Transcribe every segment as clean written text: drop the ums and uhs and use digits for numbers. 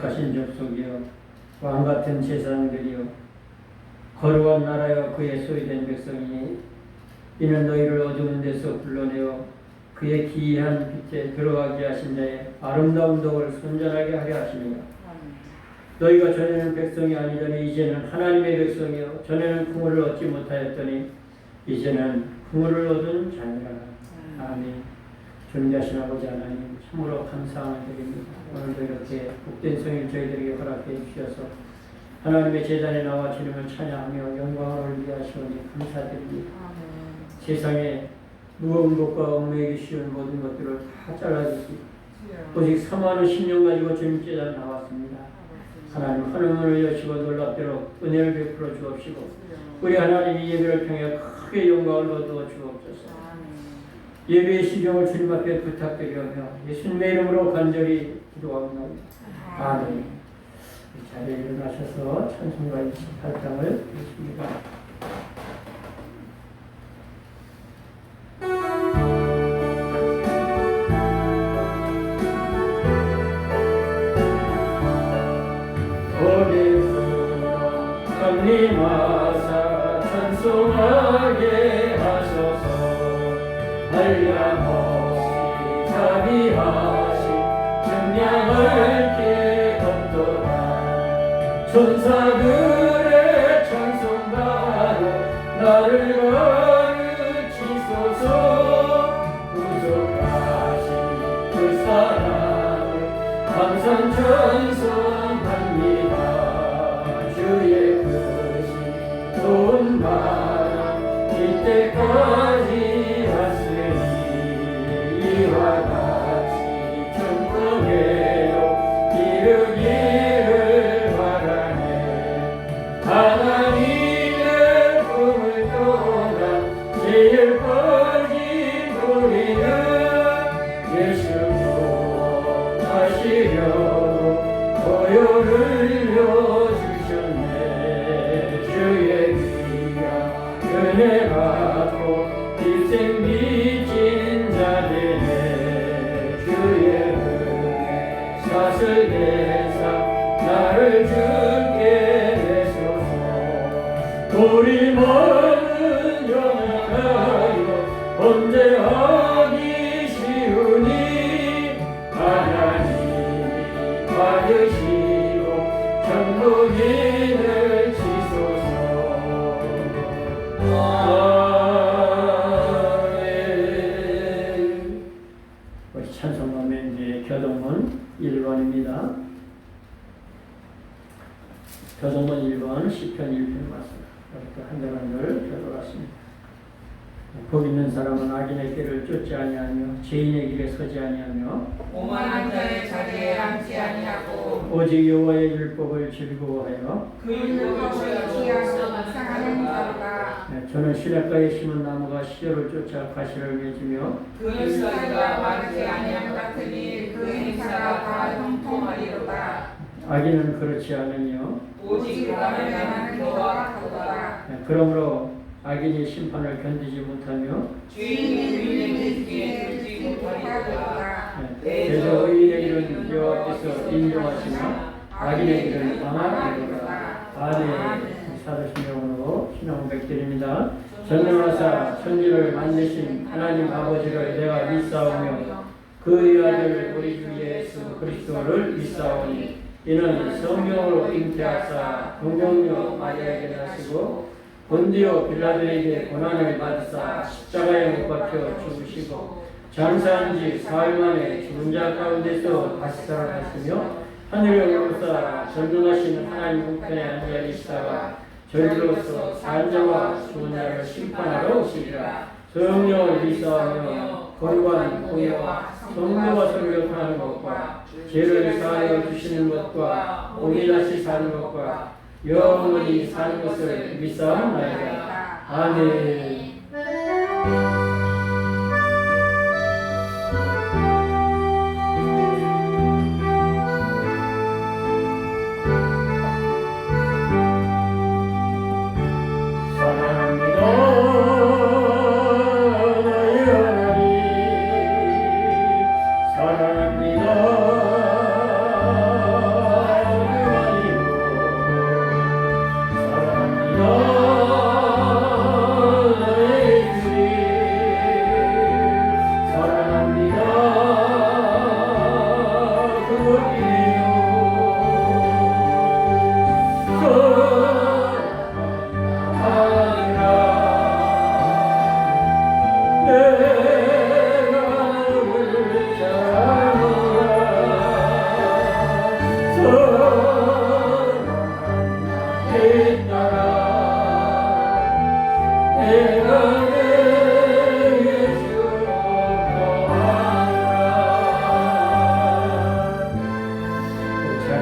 거룩하신 족속이여 왕같은 제사장들이여 거룩한 나라여 그의 소유된 백성이니 이는 너희를 어두운 데서 불러내어 그의 기이한 빛에 들어가게 하신 자의 아름다운 덕을 선전하게 하려 하시니라. 너희가 전에는 백성이 아니더니 이제는 하나님의 백성이요 전에는 긍휼을 얻지 못하였더니 이제는 긍휼을 얻은 자니라. 아멘. 존귀하신 아버지 하나님 참으로 감사함을 드립니다. 오늘도 이렇게 복된 성일 저희들에게 허락해 주셔서 하나님의 제단에 나와 주님을 찬양하며 영광을 올리하시오니 감사드립니다. 세상에 무거운 것과 얽매이기 쉬운 모든 것들을 다 잘라주시고 오직 사모하는 심령 가지고 주님 제단에 나왔습니다. 하나님 하늘문을 여시고 놀랍도록 은혜를 베풀어 주옵시고 우리 하나님 이 예배를 통해 크게 영광을 얻어 주옵소서. 예배의 시경을 주님 앞에 부탁드리며 예수님의 이름으로 간절히 기도합니다. 아멘. 이 자리에 일어나셔서 찬송가 28장을 드리십니다. 강림하사 찬송하게 하소서. 한량없이 자비하시 증량할 게 없도다. 천사들의 찬송가로 나를 가르치소서. 구속하신 그 사랑을 항상 찬송합니다. 주의 크신 좋은 바람 이때까지 왔으니 이와 같이 천국에도 이르기를 바라네. 하나님의 꿈을 떠나 제일 빠진 우리는 예수 구원하시려고 보혈을 은혜 받고 일생 빚진 자들의 주의 은혜 사슬 대사 나를 주게 되소서. 우리 몸은 연약하여 언제 하기 쉬우니 하나님이 받으시고 천국인을 치소서. 우리 찬송가 맨 교동문 1번입니다. 교동문 1번 시편 1편 맞습니다. 이렇게 한 절 한 절 교도했습니다. 복 있는 사람은 악인의 길을 쫓지 아니하며 죄인의 길에 서지 아니하며 오만한 자의 자리에 앉지 아니하고 오직 여호와의 율법을 즐거워하여 그 율법을 지키하며 묵상하는 자로다. 저는 시냇가에 심은 나무가 시절을 쫓아 가시를 맺으며 그 열매가 마르지 아니함 같으니 그 행사가 다 형통하리로다. 악인은 그렇지 않으며 오직 남을 향하는 여호와 같도다. 그러므로 악인이 심판을 견디지 못하며 주인이 주인에게 주기에 들지 못하리로다. 그래서 의인의 길은 여호와께서 인정하시며 악인의 길은 망하리로다. 아멘. 사도신 영으로 신앙 백들입니다. 전능하사 천지를 만드신 하나님 아버지를 내가 믿사오며 그의 아들 우리 주 예수 그리스도를 믿사오니 이는 성령으로 잉태하사 동정녀 마리아에게 나시고 본디오 빌라도에게 고난을 받으사 십자가에 못 박혀 죽으시고 장사한 지 사흘 만에 죽은 자 가운데서 다시 살아났으며 하늘에 오르사 전능하신 하나님 우편에 앉아 계시다가 저희로서 산 자와 죽은 자를 심판하러 오시리라. 성령을 믿사오며 거룩한 공예와 성령과 설교하는 것과 죄를 사하여 주시는 것과 오늘 다시 사는 것과 영원히 사는 것을 믿사옵나이다. 아멘.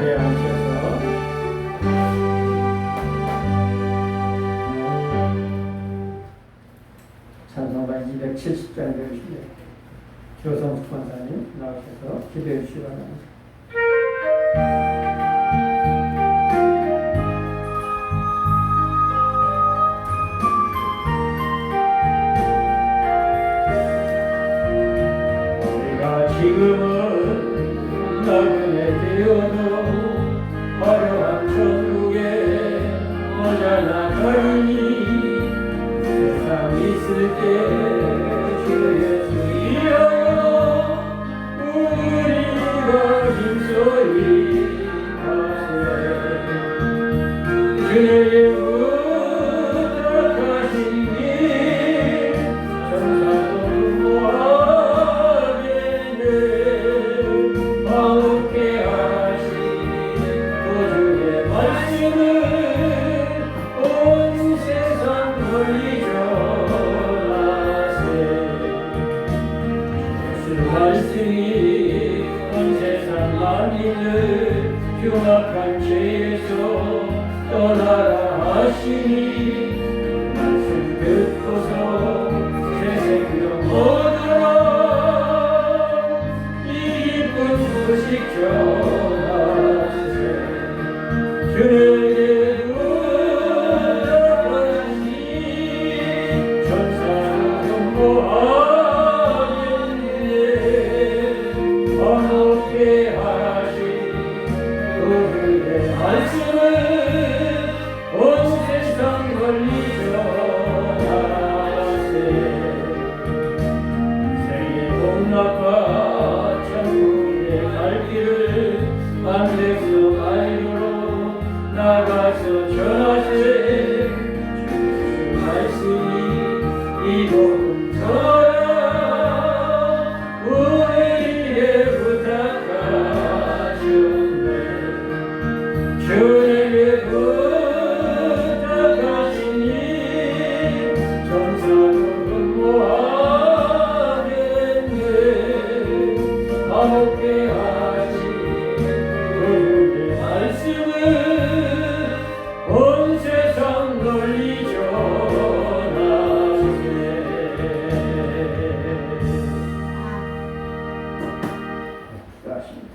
자리에 앉으셔서 찬송가 270장 들으시면 조성숙 권사님 나오셔서 기도해 주시기 바랍니다. 우리가 지금은 나그네 되어도 화려한 천국에 언제나 가리니 세상 있을 때 주 예수 이하여 우리가 힘소리 하세 주의 부탁하시니 전사도 모하겠네 마음케 하신 구주의 말씀을 온 세상 널리 말씀이 온 세상 만민을 흉악한 죄에서 떠나라 하시니 말씀 듣고서 새 생명 얻으라 이 기쁜 소식 전하세 주님의 부탁하시니 전사도 모아 함께 하신 그의 말씀을 온 세상 널리 전하세 생의 복락과 천국의 갈 길을 만백성 아이로 나가서 전하세 주 말씀이 이 복음 전하라 주님의 부탁하시니 전사도 모하겠네 함께 하신 그의 말씀을 온 세상 널리 전하세. 수고하십니다.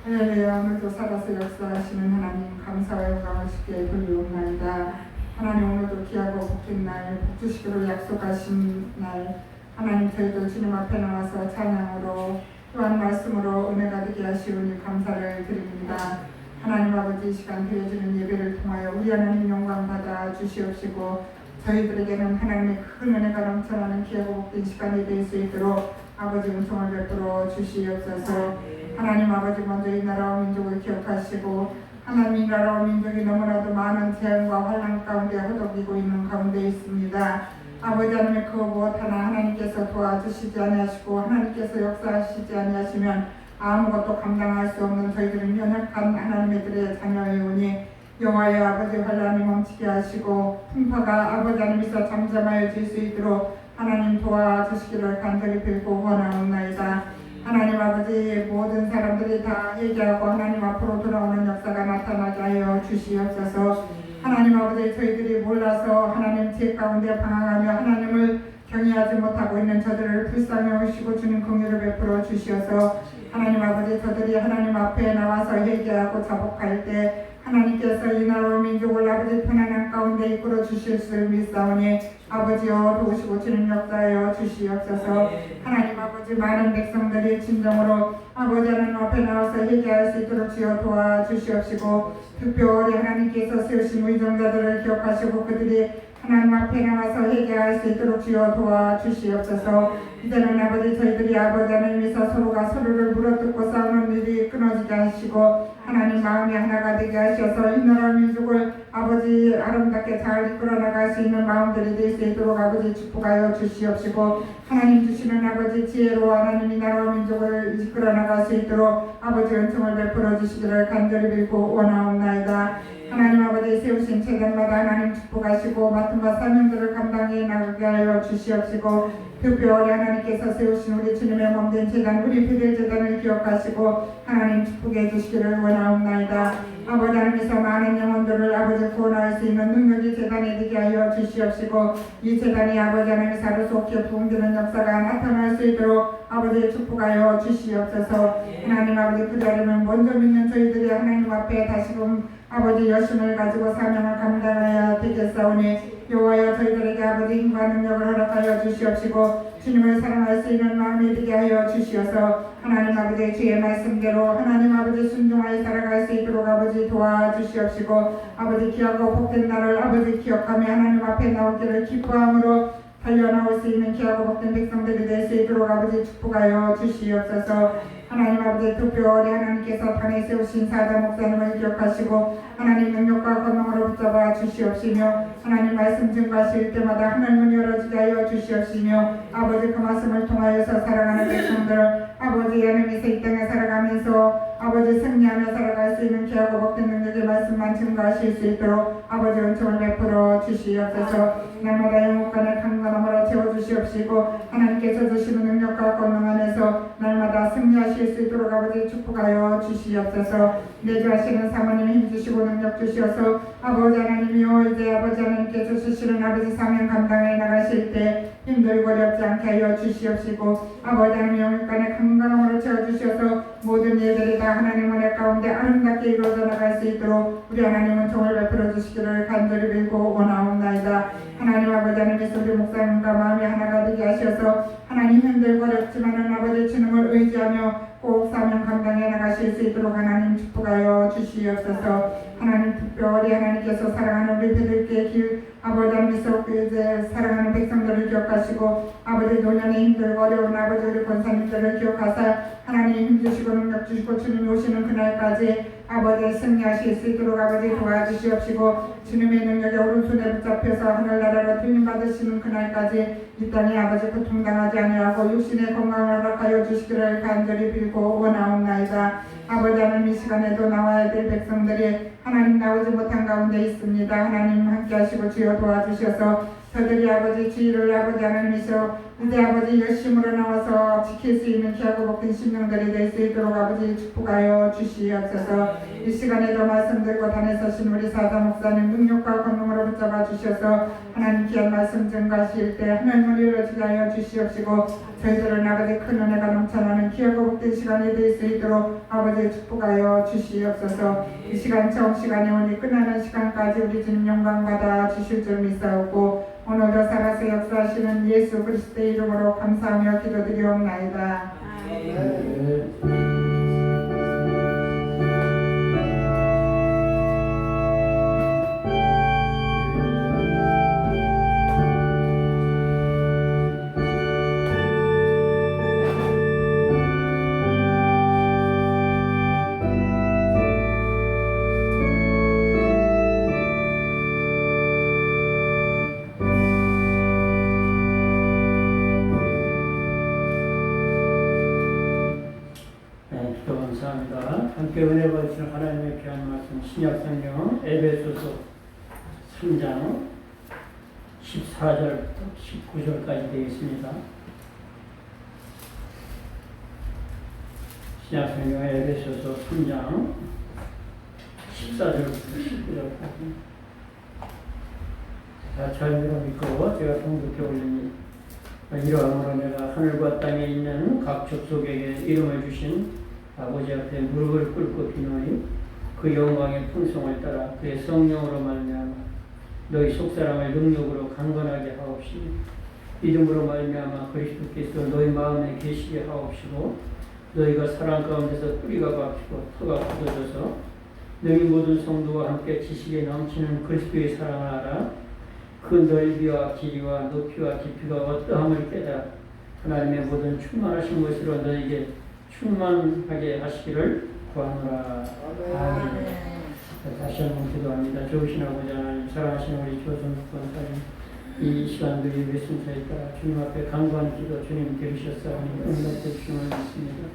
할렐루야. 오늘도 살아서 역사하시는 하나님 감사와 영광을 주께 돌리옵나이다. 하나님 오늘도 귀하고 복된 날 복주시기로 약속하신 날 하나님 저희도 주님 앞에 나와서 찬양으로 또한 말씀으로 은혜가 되게 하시오니 감사를 드립니다. 하나님 아버지 이 시간 드려지는 예배를 통하여 우리 하나님 영광 받아 주시옵시고 저희들에게는 하나님의 큰 은혜가 넘쳐나는 귀하고 복된 시간이 될 수 있도록 아버지 은총을 베풀어 주시옵소서. 하나님 아버지 먼저 이 나라와 민족을 기억하시고 하나님 이 나라와 민족이 너무나도 많은 재앙과 환난 가운데 허덕이고 있는 가운데 있습니다. 아버지 하나님 그 무엇 하나 하나님께서 도와주시지 아니하시고 하나님께서 역사하시지 아니하시면 아무것도 감당할 수 없는 저희들은 연약한 하나님의 자녀이오니 여호와여 아버지 환난이 멈추게 하시고 풍파가 아버지 하나님께서 잠잠하여 질 수 있도록 하나님 도와주시기를 간절히 빌고 원하옵나이다. 하나님 아버지 모든 사람들이 다 회개하고 하나님 앞으로 돌아오는 역사가 나타나게 하여 주시옵소서. 하나님 아버지 저희들이 몰라서 하나님 죄 가운데 방황하며 하나님을 경외하지 못하고 있는 저들을 불쌍히 오시고 주님 긍휼을 베풀어 주시어서 하나님 아버지 저들이 하나님 앞에 나와서 회개하고 자복할 때 하나님께서 이 나라와 민족을 아버지 편안한 가운데 이끌어 주실 수 믿사오니 아버지여 도우시고 주님 역사하여 주시옵소서. 하나님 아버지 많은 백성들이 진정으로 아버지 하나님 앞에 나와서 회개할 수 있도록 주여 도와주시옵시고 특별히 하나님께서 세우신 의정자들을 기억하시고 그들이 하나님 앞에 나와서 회개할 수 있도록 주여 도와주시옵소서. 이제는 아버지 저희들이 아버지 하나님께서 서로가 서로를 물어뜯고 싸우는 일이 끊어지게 하시고 하나님 마음이 하나가 되게 하셔서 이 나라 민족을 아버지 아름답게 잘 이끌어 나갈 수 있는 마음들이 될 수 있도록 아버지 축복하여 주시옵시고 하나님 주시는 아버지 지혜로 하나님 이 나라 민족을 이끌어 나갈 수 있도록 아버지 은총을 베풀어 주시기를 간절히 빌고 원하옵나이다. 하나님 아버지 세우신 재단마다 하나님 축복하시고 맡은 바 사명들을 감당해 나가게 하여 주시옵시고 특별히 하나님께서 세우신 우리 주님의 몸된 재단 우리 베델 재단을 기억하시고 하나님 축복해 주시기를 원하옵나이다. 아버지 하나님께서 많은 영혼들을 아버지 구원할 수 있는 능력이 재단에 되게 하여 주시옵시고 이 재단이 아버지 하나님의 사로속히 부흥되는 역사가 나타날 수 있도록 아버지 축복하여 주시옵소서. 하나님 아버지 그리하려면 먼저 믿는 저희들이 하나님 앞에 다시금 아버지 열심을 가지고 사명을 감당해야 되겠사오니 여호와여 저희들에게 아버지 힘과 능력을 허락하여 주시옵시고 주님을 사랑할 수 있는 마음이 되게 하여 주시어서 하나님 아버지 주의 말씀대로 하나님 아버지 순종하여 살아갈 수 있도록 아버지 도와주시옵시고 아버지 귀하고 복된 날을 아버지 기억하며 하나님 앞에 나오기를 기뻐함으로 달려나올 수 있는 귀하고 복된 백성들이 될 수 있도록 아버지 축복하여 주시옵소서. 하나님 아버지 특별히 하나님께서 단에 세우신 사자 목사님을 기억하시고 하나님 능력과 권능으로 붙잡아 주시옵시며 하나님 말씀 증거하실 때마다 하늘 문이 열어지게 하여 주시옵시며 아버지 그 말씀을 통하여서 살아가는 백성들 아버지 하나님께서 이 땅에 살아가면서 아버지 승리하며 살아갈 수 있는 귀하고 복된 능력의 말씀만 증거하실 수 있도록 아버지 은총을 베풀어 주시옵소서. 날마다 영혼간의 강건함으로 채워주시옵시고 하나님께서 주시는 능력과 권능 안에서 날마다 승리하실 수 있도록 아버지 축복하여 주시옵소서. 내주하시는 사모님 힘주시고 능력 주시어서 아버지 하나님이여 이제 아버지 하나님께서 주시는 아버지 사명 감당해 나가실 때 힘들고 어렵지 않게 하여 주시옵시고 아버지 하나님 영혼간의 강건함으로 채워주셔서 모든 일들이 다 하나님 은혜 가운데 아름답게 이루어져 나갈 수 있도록 우리 하나님은 종을 베풀어 주시기를 간절히 빌고 원하옵나이다. 하나님 아버지 하나님께서 우리 목사님과 마음이 하나가 되게 하셔서 하나님 힘들고 어렵지만은 아버지 주님을 의지하며 꼭 사명 감당해 나가실 수 있도록 하나님 축복하여 주시옵소서. 하나님 특별히 하나님께서 사랑하는 우리 배들께 아버지 하나님께서 이제 사랑하는 백성들을 기억하시고 아버지 노년에 힘들고 어려운 아버지 우리 권사님들을 기억하사 하나님 힘주시고 능력 주시고 주님이 오시는 그날까지 아버지 승리하실 수 있도록 아버지 도와주시옵시고 주님의 능력에 오른손에 붙잡혀서 하늘나라로 들림받으시는 그날까지 이 땅에 아버지 고통당하지 아니하고 육신의 건강을 허락하여 주시기를 간절히 빌고 원하옵나이다. 아버지 하나님 이 시간에도 나와야 될 백성들이 하나님 나오지 못한 가운데 있습니다. 하나님 함께 하시고 주여 도와주셔서 저들이 아버지 주의를 아버지 하나님이셔 이제 아버지 열심으로 나와서 지킬 수 있는 귀하고 복된 심령들이 될 수 있도록 아버지 축복하여 주시옵소서. 이 시간에도 말씀 들고 단에 서신 우리 사자 목사님 능력과 권능으로 붙잡아 주셔서 하나님 귀한 말씀 증거하실 때 하늘문을 열어주게 하여 주시옵시고 저희들은 아버지 큰 은혜가 넘쳐나는 귀하고 복된 시간이 될 수 있도록 아버지 축복하여 주시옵소서. 이 시간 처음 시간에 오니 끝나는 시간까지 우리 주님 영광 받아 주실 줄 믿사오고 오늘도 살아서 역사하시는 예수 그리스도의 이름으로 감사하며 기도드리옵나이다. 함께 은혜 받으시는 하나님의 귀한 말씀 신약성경 에베소서 3장 14절부터 19절까지 되어 있습니다. 신약성경 에베소서 3장 14절부터 19절까지 자연으로 믿고 제가 통독해 올립니다. 이러함으로 내가 하늘과 땅에 있는 각 족속에게 이름을 주신 아버지 앞에 무릎을 꿇고 비노니 그 영광의 풍성을 따라 그의 성령으로 말미암아 너희 속사람을 능력으로 강건하게 하옵시고 믿음으로 말미암아 그리스도께서 너희 마음에 계시게 하옵시고 너희가 사랑 가운데서 뿌리가 박히고 터가 굳어져서 너희 모든 성도와 함께 지식에 넘치는 그리스도의 사랑을 알아 그 넓이와 길이와 높이와 깊이가 어떠함을 깨달아 하나님의 모든 충만하신 것으로 너희에게 충만하게 하시기를 구하노라. 아멘. 다시 한번 기도합니다. 좋으신 아버지 하나님, 사랑하시는 우리 조선국 권사님, 이 시간도 예배 순서에 따라 주님 앞에 간구한 기도 주님 들으셨사오니 응답해 주심을 믿습니다.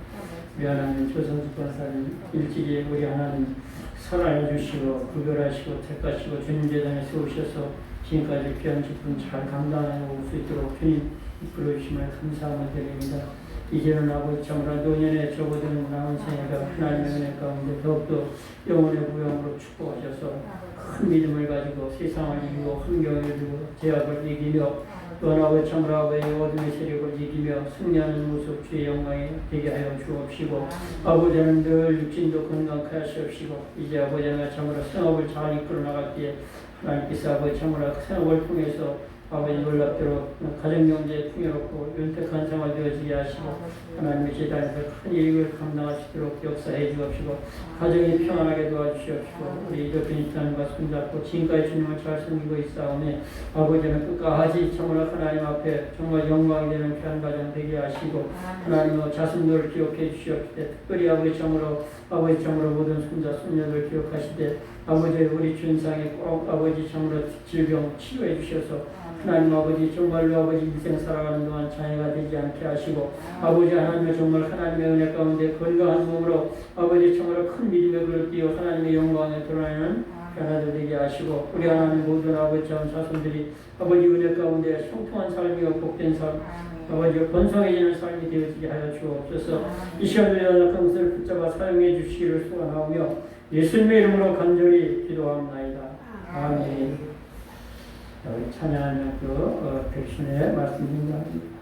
우리 하나님 조선국 권사님 일찍이 우리 하나님 사랑해 주시고 구별하시고 택하시고 주님 재단에 세우셔서 지금까지 귀한 직분 잘 감당해 올 수 있도록 주님 이끌어 주심을 감사하며 드립니다. 이제는 아버지 참으로 노년에 접어드는 남은 생애가 하나님의 은혜 가운데 더욱더 영혼의 부영으로 축복하셔서 큰 믿음을 가지고 세상을 이기고 환경을 이기고 제약을 이기며 또한 아버지 참으로 아버지의 어둠의 세력을 이기며 승리하는 모습 주의 영광에 되게 하여 주옵시고 아버지는 늘 육신도 건강케 하시옵시고 이제 아버지는 참으로 생업을 잘 이끌어 나갈기에 하나님께서 아버지 참으로 생업을 통해서 아버지 놀랍도록 가정경제에 풍요롭고 윤택한 생활 되어지게 하시고 하나님의 재단에서 큰 일을 감당하시도록 역사해 주옵시고 가정이 평안하게 도와주시옵시고 우리 이적빈이타님과 손잡고 지금까지 주님을 잘 섬기고 있사오니 아버지는 끝까지 참으로 하나님 앞에 정말 영광이 되는 귀한 가정 되게 하시고 하나님의 자손들을 기억해 주시옵시되 특별히 아버지 참으로 모든 손자 손녀들 기억하시되 아버지 우리 준상에 꼭 아버지 참으로 질병 치료해 주셔서 하나님 아버지 정말로 아버지 인생 살아가는 동안 장애가 되지 않게 하시고 아버지 하나님의 정말 하나님의 은혜 가운데 건강한 몸으로 아버지 정말 큰 믿음의 불을 띄워 하나님의 영광에 드러나는 하나들 되게 하시고 우리 하나님 모든 아버지 자손들이 아버지 은혜 가운데 형통한 삶이요 복된 삶 아버지 번성해지는 삶이 되어지게 하여 주옵소서. 이 시간을 연락한 것을 붙잡아 사용해 주시기를 소원하오며 예수님의 이름으로 간절히 기도합나이다. 아멘. 우리 찬양하며 또 백신의 말씀 인도합니다.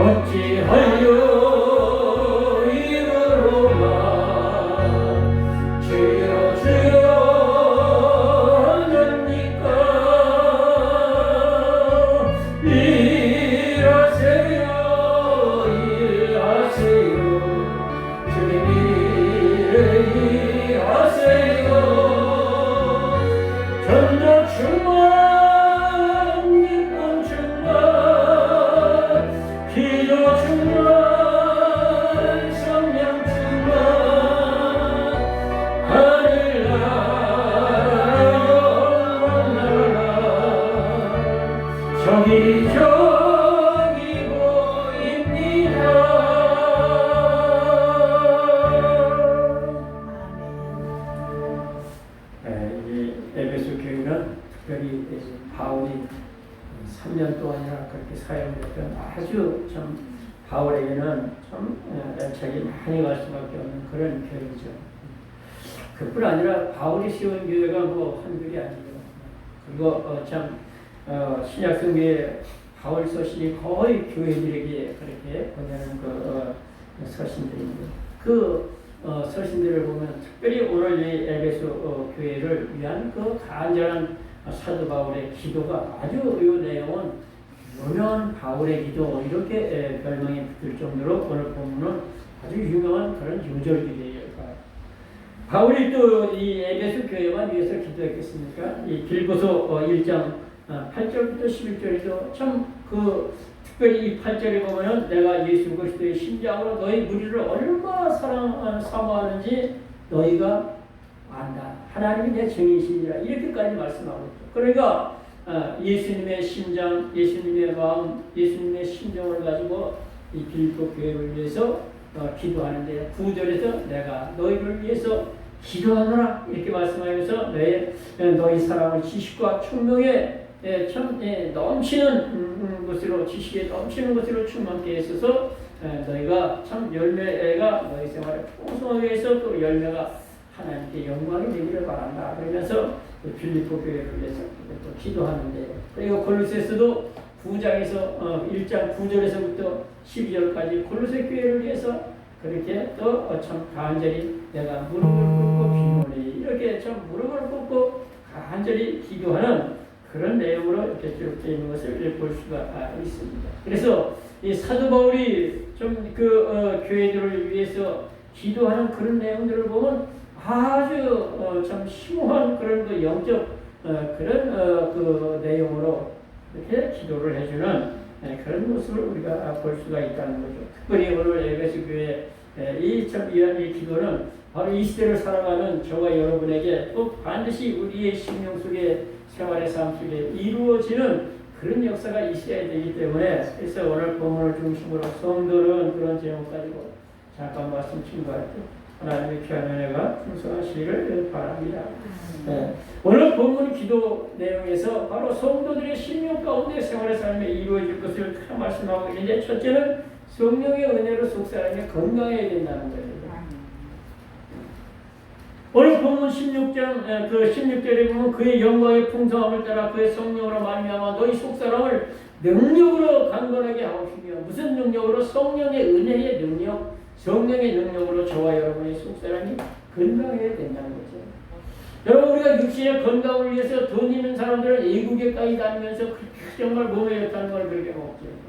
어찌 하여 이르로만 주여 주여 하느니까 일하세요 일하세요 주님 일하세요 전도 충만 기쁨 충만 기도 충만 성령 충만 하늘나라 영원 나라 저기 보입니다. 이 에베소 교회는 특별히 바울이 3년 동안이나 그렇게 사용됐던 아주 참 바울에게는 참 애착이 많이 갈 수밖에 없는 그런 교회죠. 그뿐 아니라 바울이 세운 교회가 뭐 한둘이 아니에요. 그리고 참 신약성경에 바울 서신이 거의 교회들에게 그렇게 보내는 그 서신들인데 그 서신들을 보면 특별히 오늘 이 에베소 교회를 위한 그 간절한 사도 바울의 기도가 아주 이 내용은 유명한 바울의 기도 이렇게 별명이 붙을 정도로 오늘 본문은 아주 유명한 그런 요절기도예요. 바울이 또 이 에베소 교회만 위해서 기도했겠습니까? 이 빌고서 1장 8절부터 11절에도 참 그 특별히 이 8절에 보면은 내가 예수 그리스도의 심장으로 너희 무리를 얼마나 사모하는지 너희가 안다. 하나님이 내 증인이시니라. 이렇게까지 말씀하고 있죠. 그러니까 예수님의 심장, 예수님의 마음, 예수님의 심정을 가지고 이 빌립보 교회를 위해서 기도하는데 9절에서 내가 너희를 위해서 기도하노라 이렇게 말씀하면서 너희 사랑을 지식과 총명에 넘치는 것으로 지식에 넘치는 것으로 충만케 했어서 너희가 참 열매가 너희 생활에 풍성하게 해서 또 열매가 하나님께 영광이 되기를 바란다. 그러면서 빌립보 교회를 위해서 또 기도하는데 그리고 골로새서도 9장에서 1장 9절에서부터 12절까지 골로새 교회를 위해서 그렇게 또 참 간절히 내가 무릎을 꿇고 비노니 이렇게 참 무릎을 꿇고 간절히 기도하는 그런 내용으로 이렇게 기록되어 있는 것을 볼 수가 있습니다. 그래서 이 사도 바울이 좀 그 교회들을 위해서 기도하는 그런 내용들을 보면 아주 참 심오한 그런 그 영적 그런 그 내용으로 이렇게 기도를 해주는 그런 모습을 우리가 볼 수가 있다는 거죠. 특별히 오늘 에베소 교회 이 기도는 바로 이 시대를 살아가는 저와 여러분에게 꼭 반드시 우리의 심령 속에 생활의 삶 속에 이루어지는 그런 역사가 있어야 되기 때문에 그래서 오늘 본문을 중심으로 성도는 그런 제목 가지고 잠깐 말씀 친구할 때 하나님의 귀한 은혜가 풍성하시기를 바랍니다. 오늘 본문 기도 내용에서 바로 성도들의 심령 가운데 생활의 삶에 이루어질 것을 말씀하고 있는데 첫째는 성령의 은혜로 속사람이 건강해야 된다는 거예요. 오늘 본문 16장 그 16절에 보면 그의 영광의 풍성함을 따라 그의 성령으로 말미암아 너희 속사람을 능력으로 강건하게 하옵시며 무슨 능력으로? 성령의 은혜의 능력, 성령의 능력으로 저와 여러분의 속사람이 건강해야 된다는 거죠. 여러분 우리가 육신의 건강을 위해서 돈 있는 사람들은 외국에까지 다니면서 정말 몸에 좋다는 걸 그렇게 먹죠.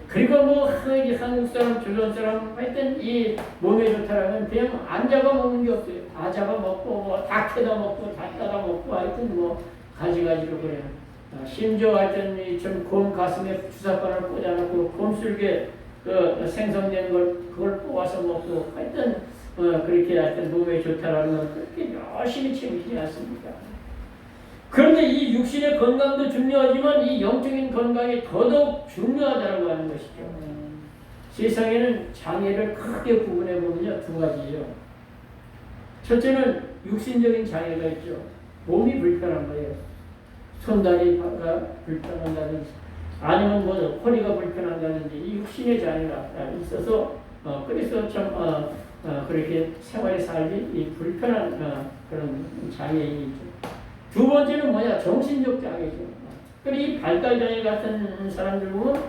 그리고 뭐 한국 사람, 조선 사람 하여튼 이 몸에 좋다라면 그냥 안 잡아먹는 게 없어요. 다 잡아먹고 뭐 다 캐다 먹고 다 따다 먹고 하여튼 뭐 가지가지로 그래요. 심지어 하여튼 곰 가슴에 주사바늘 꽂아놓고 곰술개 그 생성된 걸 그걸 뽑아서 먹고 하여튼 그렇게 하여튼 몸에 좋다라는 건 그렇게 열심히 챙기지 않습니까? 그런데 이 육신의 건강도 중요하지만 이 영적인 건강이 더더욱 중요하다고 하는 것이죠. 세상에는 장애를 크게 구분해 보면요 두 가지예요. 첫째는 육신적인 장애가 있죠. 몸이 불편한 거예요. 손다리가 불편한다든지 아니면 뭐 허리가 불편한다든지 이 육신의 장애가 있어서 그래서 참 그렇게 생활의 삶이 이 불편한 그런 장애인이 있죠. 두 번째는 뭐냐? 정신적 장애죠. 그리고 이 발달장애 같은 사람들 보면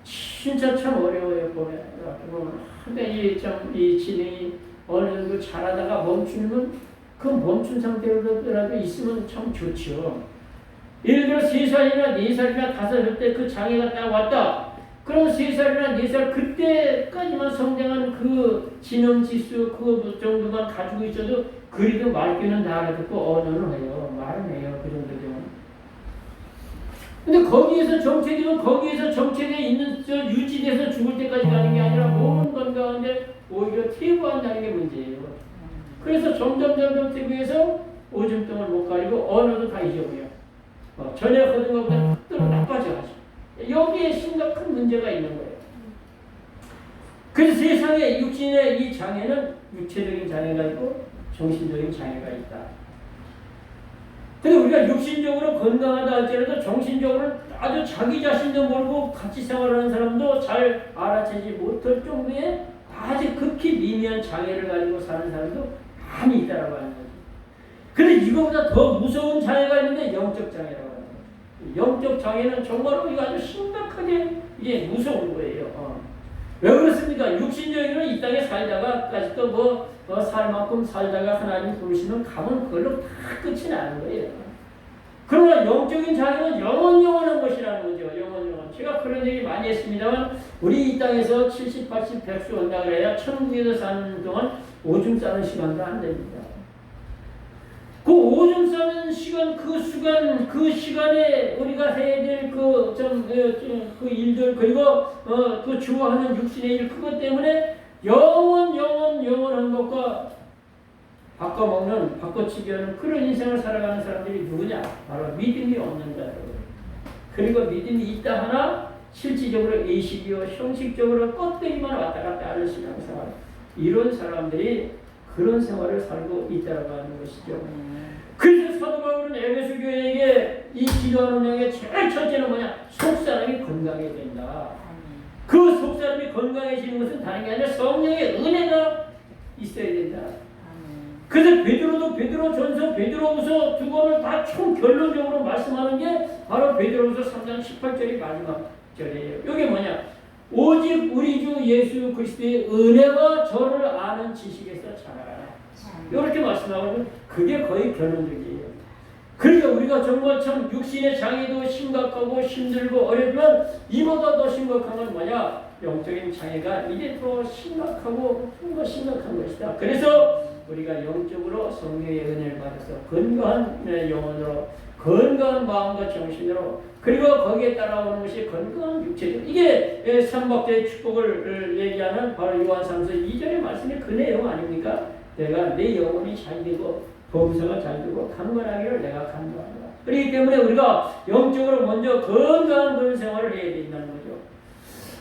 진짜 참 어려워요. 보면 이 진행이 어느 정도 잘하다가 멈추면 그 멈춘 상태로라도 있으면 참 좋죠. 예를 들어 3살이나 4살이나 5살 때 그 장애가 딱 왔다. 그럼 3살이나 4살 그때까지만 성장한 그 지능지수 그 정도만 가지고 있어도 그리도 말귀는 다 알아듣고 언어는 해요. 말은 해요. 그 정도 되면. 근데 거기에서 정체되면 거기에서 정체되어 있는 유지돼서 죽을 때까지 가는 게 아니라 몸은 건강한데 오히려 퇴보한다는 게 문제예요. 그래서 점점 퇴보해서 오줌 똥을 못 가리고 언어도 다 잊어버려. 전에 거둔 것보다 또 나빠져가지고. 여기에 심각한 문제가 있는 거예요. 그래서 세상에 육신의 이 장애는 육체적인 장애가 있고 정신적인 장애가 있다. 근데 우리가 육신적으로 건강하다 할지라도 정신적으로 아주 자기 자신도 모르고 같이 생활하는 사람도 잘 알아채지 못할 정도의 아주 극히 미미한 장애를 가지고 사는 사람도 많이 있다라고 하는 거죠. 근데 이거보다 더 무서운 장애가 있는데 영적 장애라고 하는 거죠. 영적 장애는 정말로 이거 아주 심각하게 이게 무서운 거예요. 왜 그렇습니까? 육신적으로는 이 땅에 살다가 또 살 만큼 살다가 하나님 부르시면 가면 그걸로 다 끝이 나는 거예요. 그러나 영적인 장애는 영원한 것이라는 거죠. 영원. 제가 그런 얘기 많이 했습니다만 우리 이 땅에서 70, 80, 100수 온다 그래야 천국에서 사는 동안 오줌 싸는 시간도 안 됩니다. 그 오줌 싸는 시간, 그 시간에 우리가 해야 될 그 일들, 그리고 그 주어하는 육신의 일, 그것 때문에 영원한 것과 바꿔먹는, 바꿔치기하는 그런 인생을 살아가는 사람들이 누구냐? 바로 믿음이 없는 자들. 그리고 믿음이 있다 하나, 실질적으로 의식이요, 형식적으로 껍데기만 왔다 갔다 하는 신앙생활. 이런 사람들이 그런 생활을 살고 있다고 하는 것이죠. 그래서 사도 바울은 에베소 교회에게 이 기도하는 내용의 제일 첫째는 뭐냐? 속사람이 건강해야 된다. 그 속사람이 건강해지는 것은 다른 게 아니라 성령의 은혜가 있어야 된다. 그래서 베드로전서, 베드로후서 두 권을 다 총 결론적으로 말씀하는 게 바로 베드로후서 3장 18절이 마지막 절이에요. 이게 뭐냐? 오직 우리 주 예수 그리스도의 은혜와 저를 아는 지식에서 자라라. 이렇게 말씀하고 그게 거의 결론적이에요. 그러니까 우리가 정말 참 육신의 장애도 심각하고 힘들고 어렵지만 이보다 더 심각한 건 뭐냐? 영적인 장애가 이게 더 심각하고 더 심각한 것이다. 그래서 우리가 영적으로 성령의 은혜를 받아서 건강한 영혼으로, 건강한 마음과 정신으로, 그리고 거기에 따라오는 것이 건강한 육체죠. 이게 삼박자의 축복을 얘기하는 바로 요한 3서 2절의 말씀이 그 내용 아닙니까? 내가 내 영혼이 잘 되고 범사가 잘 되고 강건하기를 내가 간구한다. 그렇기 때문에 우리가 영적으로 먼저 건강한 그런 생활을 해야 된다는 거죠.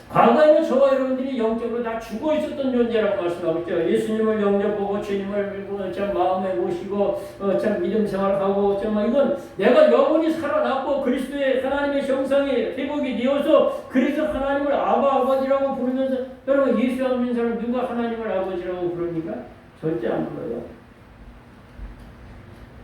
과거에는 저와 여러분들이 영적으로 다 죽어 있었던 존재라고 말씀하고 있죠. 예수님을 영접보고 주님을 참 마음에 모시고 참 믿음 생활하고 정말 이건 내가 영원히 살아났고 그리스도의 하나님의 형상이 회복이 되어서 그래서 하나님을 아버지라고 부르면서 여러분 예수 안 믿는 사람 누가 하나님을 아버지라고 부릅니까? 절대 안 불러요.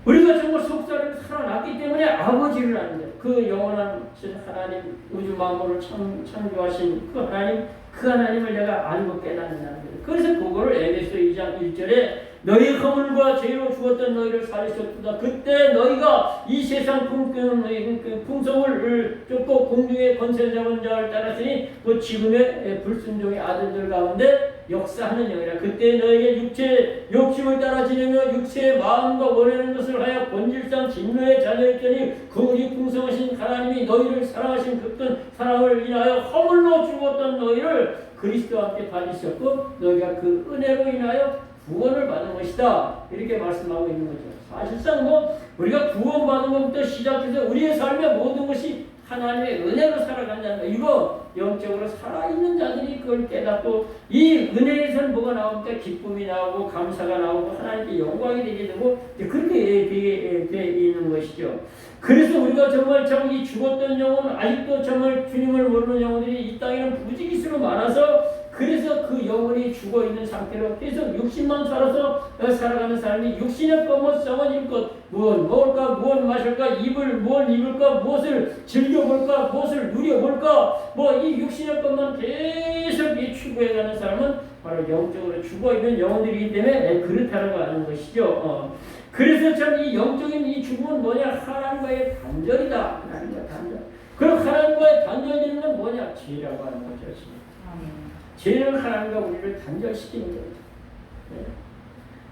우리가 정말 속사람이 살아났기 때문에 아버지를 아는데 그 영원한 하나님 우주 만물을 창조하신 그 하나님을 내가 알고 깨닫는다는 거예요. 그래서 그거를 에베소 2장 1절에 너희 허물과 죄로 죽었던 너희를 살리셨다. 그때 너희가 이 세상 풍성을 쫓고 공중의 권세 잡은 자를 따랐으니 그 지금의 불순종의 아들들 가운데 역사하는 영이라. 그때 너희의 육체 욕심을 따라 지내며 육체의 마음과 원하는 것을 하여 본질상 진노에 잘려있더니 그 우리 풍성하신 하나님이 너희를 사랑하신 그 사랑을 인하여 허물로 죽었던 너희를 그리스도와 함께 받으셨고 너희가 그 은혜로 인하여 구원을 받은 것이다. 이렇게 말씀하고 있는 거죠. 사실상 우리가 구원받은 것부터 시작해서 우리의 삶의 모든 것이 하나님의 은혜로 살아간다는 거. 이거 영적으로 살아있는 자들이 그걸 깨닫고 이 은혜에서는 뭐가 나오니까 기쁨이 나오고 감사가 나오고 하나님께 영광이 되게 되고 그렇게 되어 있는 것이죠. 그래서 우리가 정말 참 이 죽었던 영혼 아직도 정말 주님을 모르는 영혼들이 이 땅에는 부지기수로 많아서 그래서 그 영혼이 영적이 죽어있는 상태로 계속 육신만 살아서 살아가는 사람이 육신의 것만 썩어질 것, 무엇 먹을까, 무엇 마실까, 무엇 입을까, 무엇을 즐겨볼까, 무엇을 누려볼까, 뭐 이 육신의 것만 계속 추구해가는 사람은 바로 영적으로 죽어있는 영혼들이기 때문에 그렇다라고 하는 것이죠. 그래서 참 이 영적인 이 죽음은 뭐냐? 하나님과의 단절이다. 하나님과 단절. 그럼 하나님과의 단절되는 건 뭐냐? 죄라고 하는 거죠. 죄는 하나님과 우리를 단절시키는 거죠. 네.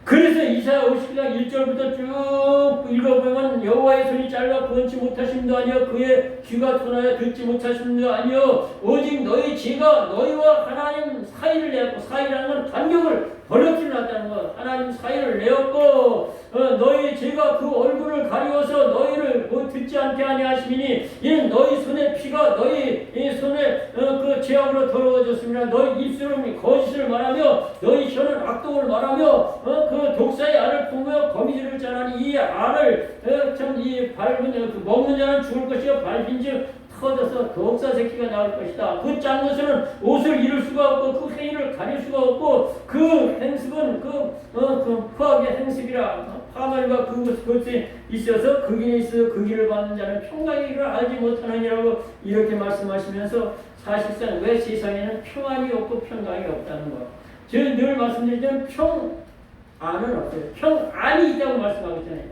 그래서 이사야 50장 1절부터 쭉 읽어보면 여호와의 손이 짧아 구원치 못하심도 아니요 그의 귀가 둔하여 듣지 못하심도 아니요 오직 너희 죄가 너희와 하나님 사이를 내었고 사이라는 건 간격을 벌어뜨려 놨다는 것. 하나님 사이를 내었고 너희 죄가 그 얼굴을 가리워서 너희를 듣지 않게 아니하시니 이는 너희 손의 피가 너희 손에 그 죄악으로 더러워졌습니다. 너희 입술은 거짓을 말하며 너희 혀는 악독을 말하며 그 독사의 알을 품으며 거미줄을 짜라니 이 알을 참 이 밟은 그 먹는 자는 죽을 것이요 밟힌즉 터져서 독사 새끼가 나올 것이다. 그 짠 것은 옷을 이룰 수가 없고 그 행위를 가릴 수가 없고 그 행습은 그 포악의 행습이라 파멸과 그것에 있어서 그 길에 있어 그 길을 받는 자는 평강의 길을 알지 못하느니라고 이렇게 말씀하시면서 사실상 왜 세상에는 평안이 없고 평강이 없다는 것. 저는 늘 말씀드리지만 평안은 없어요. 평안이 있다고 말씀하고 있잖아요.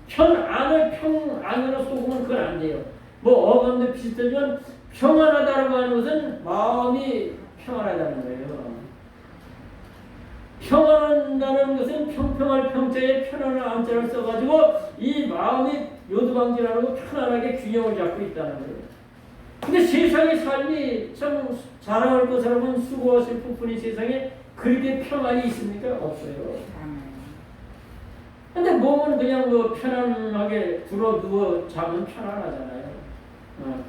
평안을 평안으로 속으면 그건 안 돼요. 뭐 어감도 비슷하지만 평안하다라고 하는 것은 마음이 평안하다는 거예요. 평안한다는 것은 평평할 평자에 편안한 암자를 써가지고 이 마음이 요두방지라고 편안하게 균형을 잡고 있다는 거예요. 근데 세상의 삶이 참 자랑할 것이라면 수고하실 부분이 세상에 그렇게 평안이 있습니까? 없어요. 근데 몸은 그냥 뭐 편안하게 들어 누워 자면 편안하잖아요.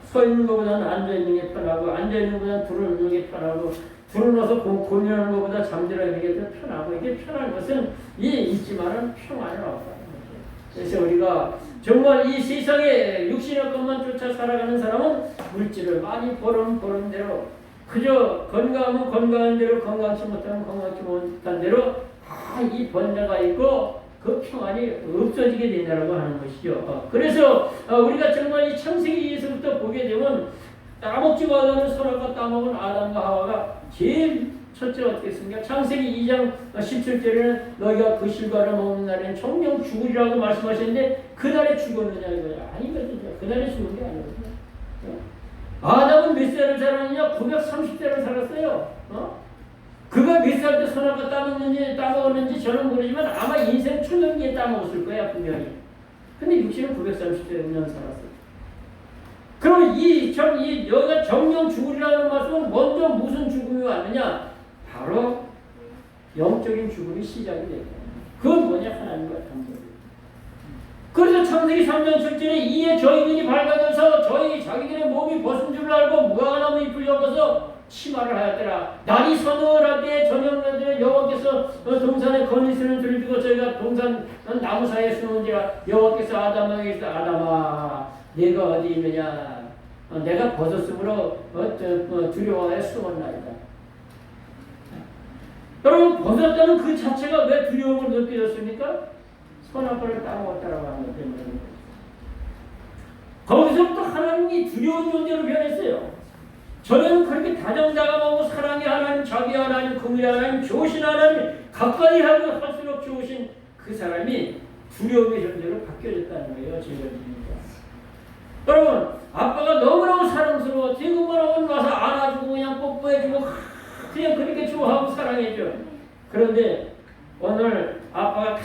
서 있는 것보다는 앉아 있는 게 편하고 앉아 있는 것보다는 들어 있는 게 편하고 들어 누워서 고민하는 것보다 잠들어 있는 게 더 편하고 이게 편한 것은 있지만은 평안은 없다는 거죠. 그래서 우리가 정말 이 세상에 육신의 것만 쫓아 살아가는 사람은 물질을 많이 버는 대로 그저 건강하면 건강한 대로 건강치 못하면 건강치 못한 대로 이 번뇌가 있고 그 평안이 없어지게 된다고 하는 것이죠. 그래서 우리가 정말 이 창세기에서부터 보게 되면 따먹지 말라는 선악과 따먹은 아담과 하와가 제일 첫째 어떻게 했습니까? 창세기 2장 17절에는 너희가 그 실과를 먹는 날에는 정령 죽으리라고 말씀하셨는데 그날에 죽었느냐 이거야. 아니거든요. 그날에 죽은 게 아니거든요. 아담은 몇 살을 살았느냐? 930세를 살았어요. 그가 몇 살 때 선악과 따먹었는지 저는 모르지만 아마 인생 초년기에 따먹었을 거야 분명히. 근데 육신은 930년 살았어요. 그럼 여기가 정령 죽으리라는 말씀은 먼저 무슨 죽음이 왔느냐? 바로 영적인 죽음이 시작이 되는 거예요. 그건 뭐냐? 하나님과 단절. 그래서 창세기 3장 7절에 이에 저희들이 밝아져서 저희 자기들의 몸이 벗은 줄 알고 무화과나무 잎을 엮어서 치마를 하였더라. 날이 서늘할 때 저녁날에 여호와께서 동산에 거니스는 들을 두고 저희가 동산 나무 사이에 숨은지라 여호와께서 아담에게 이르시되 아담아 내가 어디 있느냐 내가 벗었으므로 두려워하여 숨었나이다. 여러분 벗었다는 그 자체가 왜 두려움을 느껴졌습니까? 선악과를 따먹었다라고 하는 것 때문에 거기서부터 하나님이 두려운 존재로 변했어요. 저는 그렇게 다정다감하고 사랑의 하나님, 자비 하나님, 긍휼의 하나님, 좋으신 하나님 가까이 하고 할수록 좋으신 그 사람이 두려움의 존재로 바뀌어졌다는 거예요. 제자들이니까. 여러분 아빠가 너무너무 사랑스러워 지금만 오면 와서 안아주고 그냥 뽀뽀해주고 그냥 그렇게 좋아하고 사랑해줘. 그런데 오늘 아빠가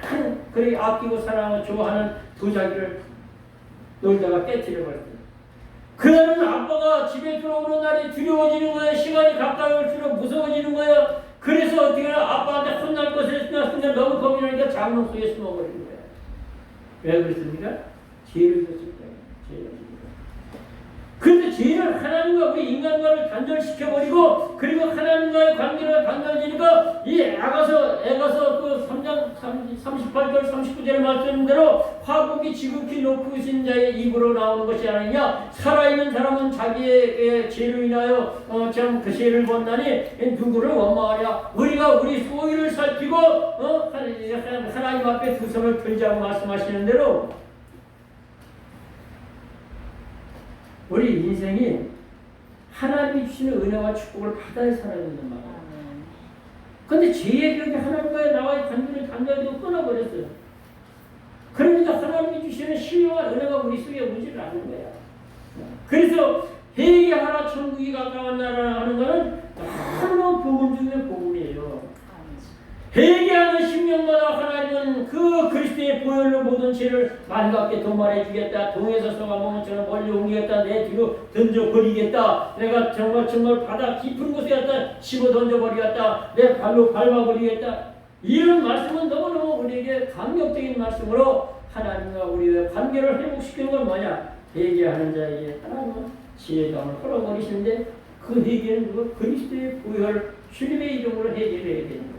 가장 그렇게 아끼고 사랑하고 좋아하는 두 자기를 놀다가 깨트려버렸어요. 그날은 아빠가 집에 들어오는 날이 두려워지는 거예요. 시간이 가까이 올수록 무서워지는 거예요. 그래서 어떻게 해요? 아빠한테 혼날 것을 생각하니까 너무 겁이 나니까 장롱 속에 숨어버리는 거예요. 왜 그랬습니까? 죄를 졌을 때예요. 그런데 죄를 하나님과 우리 인간과를 단절시켜버리고 그리고 하나님과의 관계가 단절되니까 이 애가서 그 3장 38절 39절에 말씀한 대로 화복이 지극히 높으신 자의 입으로 나오는 것이 아니냐. 살아있는 사람은 자기의 죄로 인하여 참 그 죄를 본다니 누구를 원망하랴. 우리가 우리 소유를 살피고 하나님 앞에 두 손을 들자고 말씀하시는 대로 우리 인생이 하나님이 주시는 은혜와 축복을 받아야 살아야 된단 말이에요. 근데 죄의 벽이 하나님과의 나와의 관계를 단절되고 끊어버렸어요. 그러니까 하나님이 주시는 신령한 은혜가 우리 속에 오지를 않는 거야. 그래서 회개하라 천국이 가까운 나라 하는 것은 너무 복음 중에 복음이에요. 회개하는 심령마다 하나님은 그 그리스도의 보혈로 모든 죄를 말갑게 도말해 주겠다. 동에서 소가 멍처럼 멀리 옮기겠다. 내 뒤로 던져 버리겠다. 내가 정말 바다 깊은 곳에 갖다 집어 던져 버리겠다. 내 발로 밟아 버리겠다. 이런 말씀은 너무너무 우리에게 감격적인 말씀으로 하나님과 우리의 관계를 회복시키는 건 뭐냐? 회개하는 자에게 하나님은 지혜감을 흘러버리시는데 그 회개는 그리스도의 보혈 주님의 이름으로 회개를 해야 되는 거예요.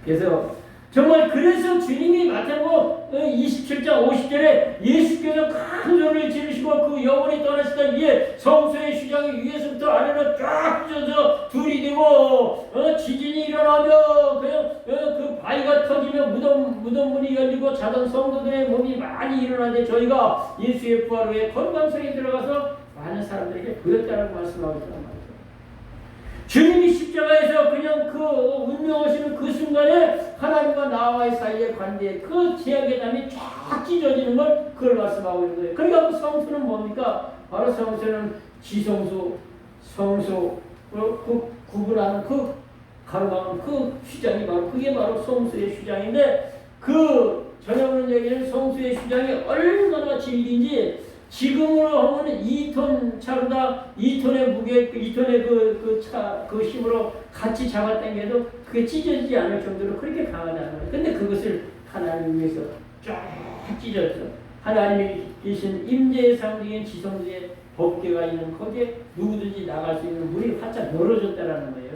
그래서 정말 그래서 주님이 마태복음 27장 50절에 예수께서 큰 소리를 지르시고 그 영혼이 떠나시던 이에 성소의 휘장이 위에서부터 아래로 쫙 찢어져 둘이 되고 지진이 일어나며 그 바위가 터지며 무덤문이 열리고 자던 성도들의 몸이 많이 일어나는데 저희가 예수의 부활 후에 건강성에 들어가서 많은 사람들에게 보였다라고 말씀하고 있단 말이에요. 주님이 십자가에서 그냥 그 운명하시는 그 순간에 하나님과 나와의 사이의 관계에 그 제약의 쫙 찢어지는 걸 그걸 말씀하고 있는 거예요. 그러니까 그 성소는 뭡니까? 바로 성소는 지성소, 성소, 그 구분하는 그 가로막는 그 휘장이 그게 바로 성소의 휘장인데 그 전혀오는 얘기는 성소의 휘장이 얼마나 질긴지 지금으로 하면 2톤 차보다 2톤의 무게, 2톤의 그 힘으로 같이 잡아당겨도 그게 찢어지지 않을 정도로 그렇게 강하다는 거예요. 근데 그것을 하나님 위해서 쫙 찢었어. 하나님이 계신 임재의 상징인 지성소의 법궤가 있는 거기에 누구든지 나갈 수 있는 문이 활짝 열어줬다라는 거예요.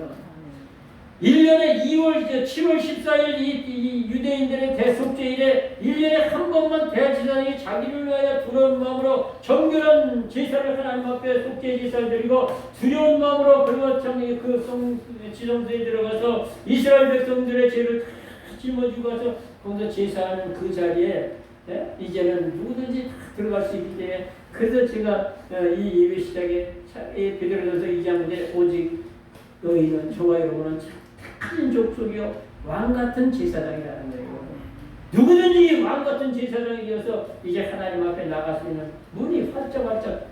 1년에 7월 14일 이 유대인들의 대속죄일에 1년에 한 번만 대제사장이 자기를 위하여 두려운 마음으로 정결한 제사를 하나님 앞에 속죄 제사를 드리고 두려운 마음으로 그리고 지성소에 들어가서 이스라엘 백성들의 죄를 다 짊어지고 가서 거기서 제사하는 그 자리에 이제는 누구든지 다 들어갈 수 있기 때문에 그래서 제가 이 예배 시작에 베드로전서 2장에 오직 너희는 저와 여러분은 큰 족속이요 왕같은 제사장이라는 거예요. 누구든지 왕같은 제사장이 되어서 이제 하나님 앞에 나갈 수 있는 문이 활짝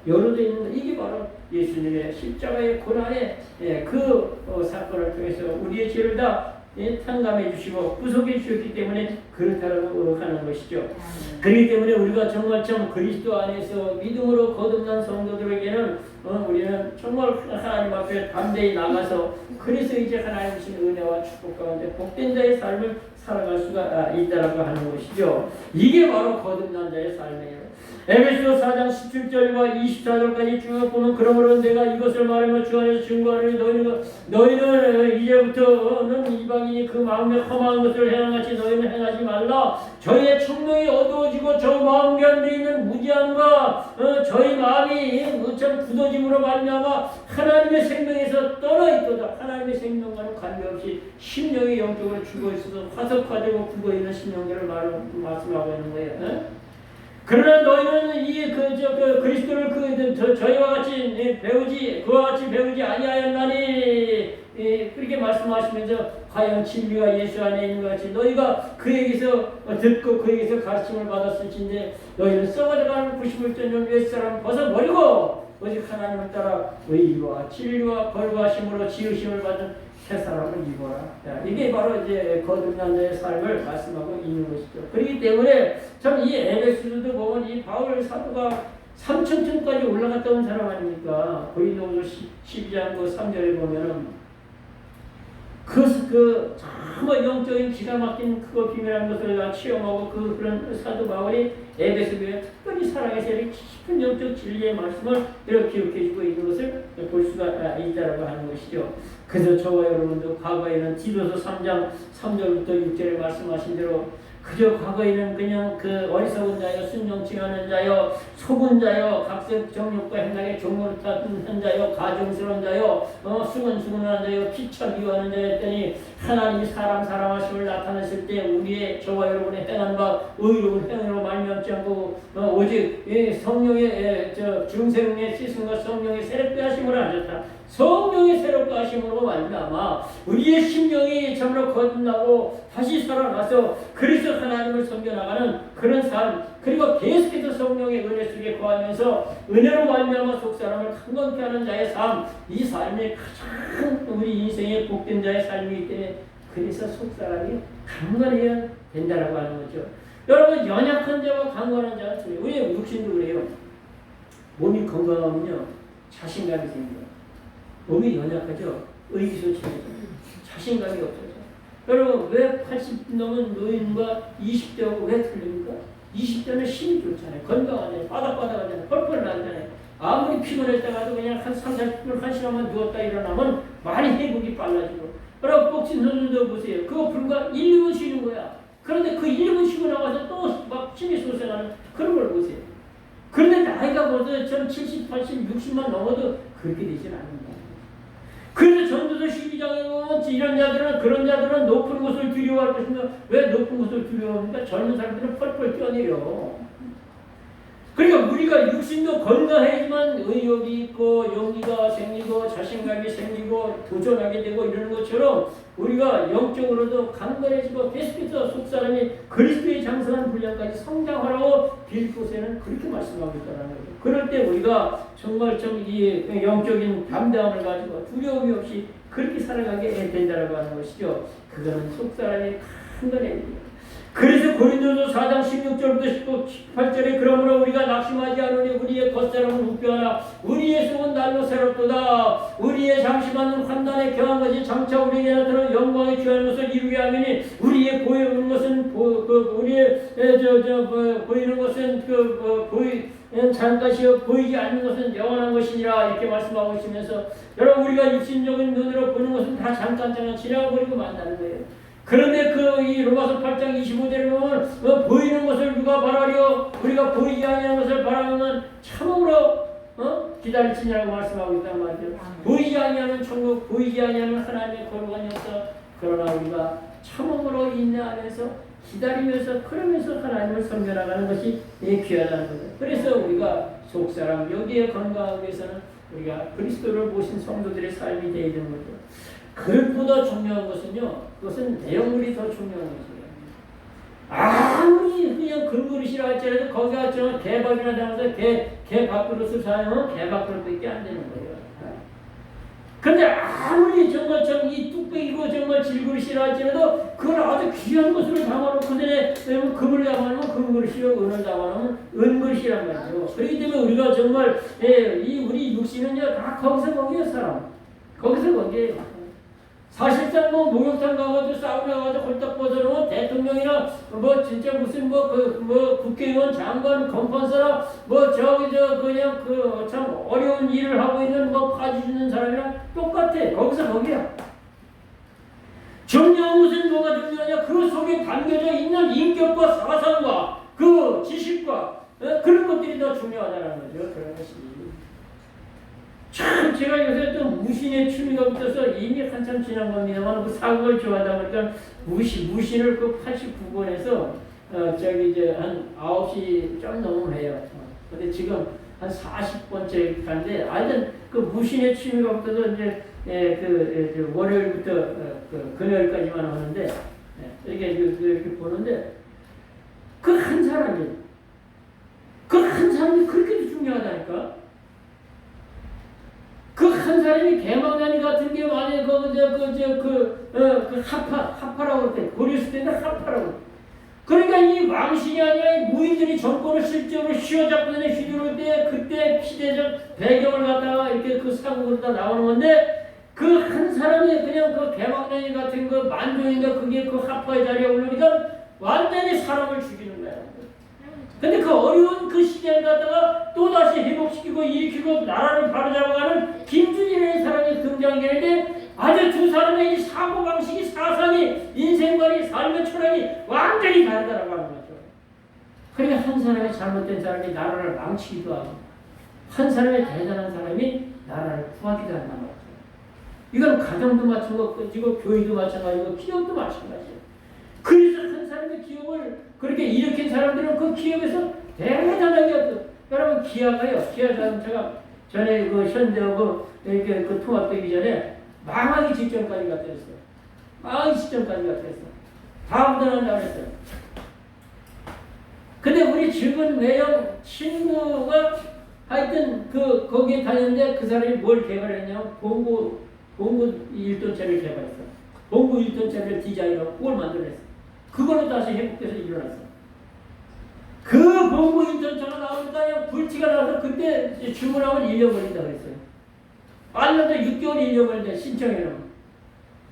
열어져 있는 이게 바로 예수님의 십자가의 고난의 그 사건을 통해서 우리의 죄를 다 탕감해 주시고 구속해 주셨기 때문에 그렇다고 하는 것이죠. 그렇기 때문에 우리가 정말 참 그리스도 안에서 믿음으로 거듭난 성도들에게는 우리는 정말 하나님 앞에 담대히 나가서 그래서 이제 하나님 주신 은혜와 축복 가운데 복된 자의 삶을 살아갈 수가 있다라고 하는 것이죠. 이게 바로 거듭난 자의 삶이에요. 에베소 4장 17절과 24절까지 쭉 보면 그러므로 내가 이것을 말하며 주 안에서 증거하노니 너희는 이제부터는 이방인이 그 마음에 험한 것을 행하같이 너희는 행하지 말라. 저희의 청명이 어두워지고 저 마음 가운데 있는 무지함과 저희 마음이 참 굳어짐으로 말미암아 하나님의 생명에서 떠나 있도다. 하나님의 생명과는 관계없이 심령이 영적으로 죽어있어서 화석화되고 굳어있는 심령들을 말씀하고 있는 거예요. 그러나 너희는 그리스도를 저희와 같이 그와 같이 배우지 아니하였나니 그렇게 말씀하시면서 과연 진리가 예수 안에 있는 것 같이 너희가 그에게서 듣고 그에게서 가르침을 받았을진데 너희는 썩어져가는 90을 쫓는 옛사람을 벗어버리고 오직 하나님을 따라 의와 진리와 거룩하심으로 지으심을 받은 새 사람을 입어라. 이게 바로 이제 거듭난 자의 삶을 말씀하고 있는 것이죠. 그렇기 때문에 참 이 에베소서도 보면 이 바울 사도가 3,000층까지 올라갔다 온 사람 아닙니까? 고린도후서 12장 3절에 보면은 정말 영적인 기가 막힌 그거 비밀한 것을 체험하고 그런 사도 바울이 에베소 교회 특별히 사랑해서 이렇게 깊은 영적 진리의 말씀을 이렇게 기록해주고 있는 것을 볼 수가 있다라고 하는 것이죠. 그래서 저와 여러분도 과거에는 디도서 3장 3절부터 6절에 말씀하신 대로 그저 과거에는 그냥 그 어리석은 자여 순종칭하는 자여 속은 자여 각색 정욕과 행락에 종노릇하는 자여 가증스러운 자여 수근수근한 자여 피차 미워하는 자였더니 하나님이 사랑하심을 나타냈을 때 우리의 저와 여러분의 행한 바 의로운 행위로 말미암지 않고 오직 성령의 중생의 씻음과 성령의 새롭게 하심으로 하셨다. 성령의 새롭게 하심으로 말미암아 우리의 심령이 참으로 거듭나고 다시 살아나서 그리스도 하나님을 섬겨나가는 그런 삶, 그리고 계속해서 성령의 은혜 속에 거하면서 은혜로 말미암아 속사람을 강건케 하는 자의 삶, 이 삶이 가장 우리 인생의 복된 자의 삶이기 때문에 그래서 속사람이 강건해야 된다라고 하는 거죠. 여러분, 연약한 자와 강건한 자가 틀려요. 우리 육신도 그래요. 몸이 건강하면요 자신감이 생겨요. 몸이 연약하죠. 의기소침해져요. 자신감이 없어져. 여러분, 왜 80 넘은 노인과 20대하고 왜 틀립니까? 20대는 힘이 좋잖아요. 건강하잖아요. 바닥바닥하잖아요. 펄펄 나잖아요. 아무리 피곤했다가도 그냥 한 3, 40분, 1시간만 누웠다 일어나면 많이 회복이 빨라지고. 여러분, 복싱 선수도 보세요. 그거 불과 1, 2분 쉬는 거야. 그런데 그 1, 2분 쉬고 나와서 또 막 힘이 솟아나는 그런 걸 보세요. 그런데 나이가 벌써 전 70, 80, 60만 넘어도 그렇게 되진 않는다. 그래서 전도서 12장에 보면 이런 자들은 그런 자들은 높은 곳을 두려워할 것인가? 왜 높은 곳을 두려워합니까? 젊은 사람들은 펄펄 뛰어내려. 그러니까 우리가 육신도 건강해야지만 의욕이 있고 용기가 생기고 자신감이 생기고 도전하게 되고 이러는 것처럼 우리가 영적으로도 강건해지고 계속해서 속사람이 그리스도의 장성한 분량까지 성장하라고 빌립보서에는 그렇게 말씀하고 있다는 거예요. 그럴 때 우리가 정말 좀 이 영적인 담대함을 가지고 두려움이 없이 그렇게 살아가게 된다라고 하는 것이죠. 그거는 속사람이 강건해야 돼요. 그래서 고린도서 4장 16절부터 18절에 그러므로 우리가 낙심하지 않으니 우리의 겉사람은 웃겨하나 우리의 속은 날로 새롭도다. 우리의 잠시만 환난에 경한 것이 장차 우리에게 나타나는 영광에 귀한 것을 이루게 하느니 우리의 보이는 것은 보이는 것은 잠깐이요 보이지 않는 것은 영원한 것이니라 이렇게 말씀하고 있으면서 여러분 우리가 육신적인 눈으로 보는 것은 다 잠깐 지나가버리고 만나는 거예요. 그런데 이 로마서 8장 25절에 보면 보이는 것을 누가 바라려 우리가 보이지 아니하는 것을 바라면 참으로 기다리시냐고 말씀하고 있단 말이죠. 보이지 아니하는 천국, 보이지 아니하는 하나님의 거룩한 역사. 그러나 우리가 참음으로 인내하면서 기다리면서 그러면서 하나님을 섬겨나가는 것이 귀하다는 거죠. 그래서 우리가 속사람 여기에 건강하기 위해서는 우리가 그리스도를 모신 성도들의 삶이 되어야 되는 거죠. 그것보다 중요한 것은요, 그것은 내용물이 더 중요한 것이에요. 아무리 그냥 금그릇이라 할지라도 거기가 개밥이나 담아서 개 밥그릇을 사용하면 개 밥그릇밖에 안 되는 거예요. 근데 아무리 정말 이 뚝배기고 정말 질그릇이라 할지라도 그걸 아주 귀한 것으로 담아놓고 전에 금을 담아놓으면 금그릇이고 은을 담아놓으면 은그릇이란 말이죠. 그렇기 때문에 우리가 정말 우리 육신은요 다 거기서 거기에요. 사람 거기서 거기에요. 사실상 목욕탕 가가지고 사우나 가가지고 홀딱 벗어놓으면 대통령이나 진짜 무슨 국회의원 장관 건판사나 그냥 참 어려운 일을 하고 있는 파지 주는 사람이랑 똑같아. 거기서 거기야. 중요한 것은 뭐가 중요하냐? 그 속에 담겨져 있는 인격과 사상과 그 지식과 그런 것들이 더 중요하다는 거죠. 그런 것이. 참 제가 요새 또 무신의 취미가 붙어서 이미 한참 지난 겁니다만 사국을 좋아하다 보니까 무신을 89번에서 한 9시 좀 넘으면 해요. 근데 지금 한 40번째 가는데 하여튼 그 무신의 취미가 붙어서 이제 월요일부터 금요일까지만 하는데 이렇게 보는데 그 한 사람이 그렇게도 중요하다니까. 그 한 사람이 개망나니 같은 게 만약에 하파라고 그래. 고렸을 때는 하파라고. 그러니까 이 왕신이 아니라 이 무인들이 정권을 실제로 휘어잡고 휘두를 때 그때 시대적 배경을 갖다가 이렇게 그 사국으로 다 나오는 건데 그 그 한 사람이 그냥 그 개막랭이 같은 그 만종인가 그게 그 하파의 자리에 오르니까 완전히 사람을 죽이는 거야. 근데 그 어려운 그 시대를 갖다가 또다시 회복시키고 일으키고 나라를 바로잡아가는 김준일이라는 사람이 등장했는데 아주 두 사람의 이 사고방식이 사상이 인생관이 삶의 철학이 완전히 다르다라고 하는 거죠. 그러니까 한 사람의 잘못된 사람이 나라를 망치기도 하고 한 사람의 대단한 사람이 나라를 구하기도 한다는 거죠. 이건 가정도 마찬가지고 교회도 마찬가지고 기업도 마찬가지예요. 그래서 한 사람의 기업을 그렇게 일으킨 사람들은 그 기업에서 대단하게 여러분 기아가요. 기아 자동차가 전에 그 현대하고 이렇게 그 통합되기 전에 망하기 직전까지 갔다 했어요. 망하기 직전까지 갔다 했어요. 다 묻어난다고 했어요. 근데 우리 즐거운 외형 친구가 하여튼 그 거기에 다녔는데 그 사람이 뭘 개발했냐면 봉고 1톤짜리를 개발했어. 봉고 1톤짜리를 디자인하고 그걸 만들어냈어. 그걸로 다시 회복돼서 일어났어. 그 봉고 1톤차가 나오니까 그냥 불티가 나서 그때 주문하면 잃어버린다고 그랬어요. 빨라도 6개월 잃어버린다 신청해놓으면.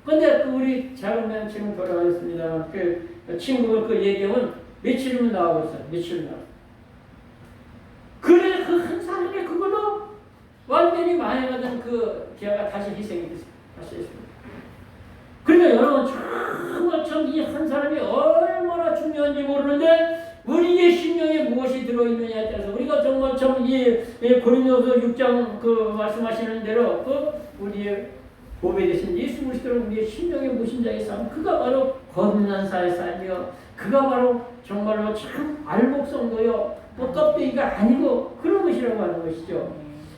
근데 그 우리 작은 면 친구 돌아가셨습니다. 그 친구가 그 얘기하면 며칠이면 나와버렸어. 며칠 나와. 그래 그 한 사람이 그걸로 완전히 망해가던 그 기아가 다시 희생이 됐어요. 다시 했습니다. 그러니까 여러분 참 이 한 사람이 얼마나 중요한지 모르는데 우리의 심령에 무엇이 들어있느냐에 따라서 우리가 정말 참 이 고린도서 6장 그 말씀하시는 대로 그 우리의 보배 되신 예수 그리스도를 우리의 심령의 무신자의 삶 그가 바로 거듭난 사의 삶이요 그가 바로 정말로 참 알복성도요 뭐 껍데기가 아니고 그런 것이라고 하는 것이죠.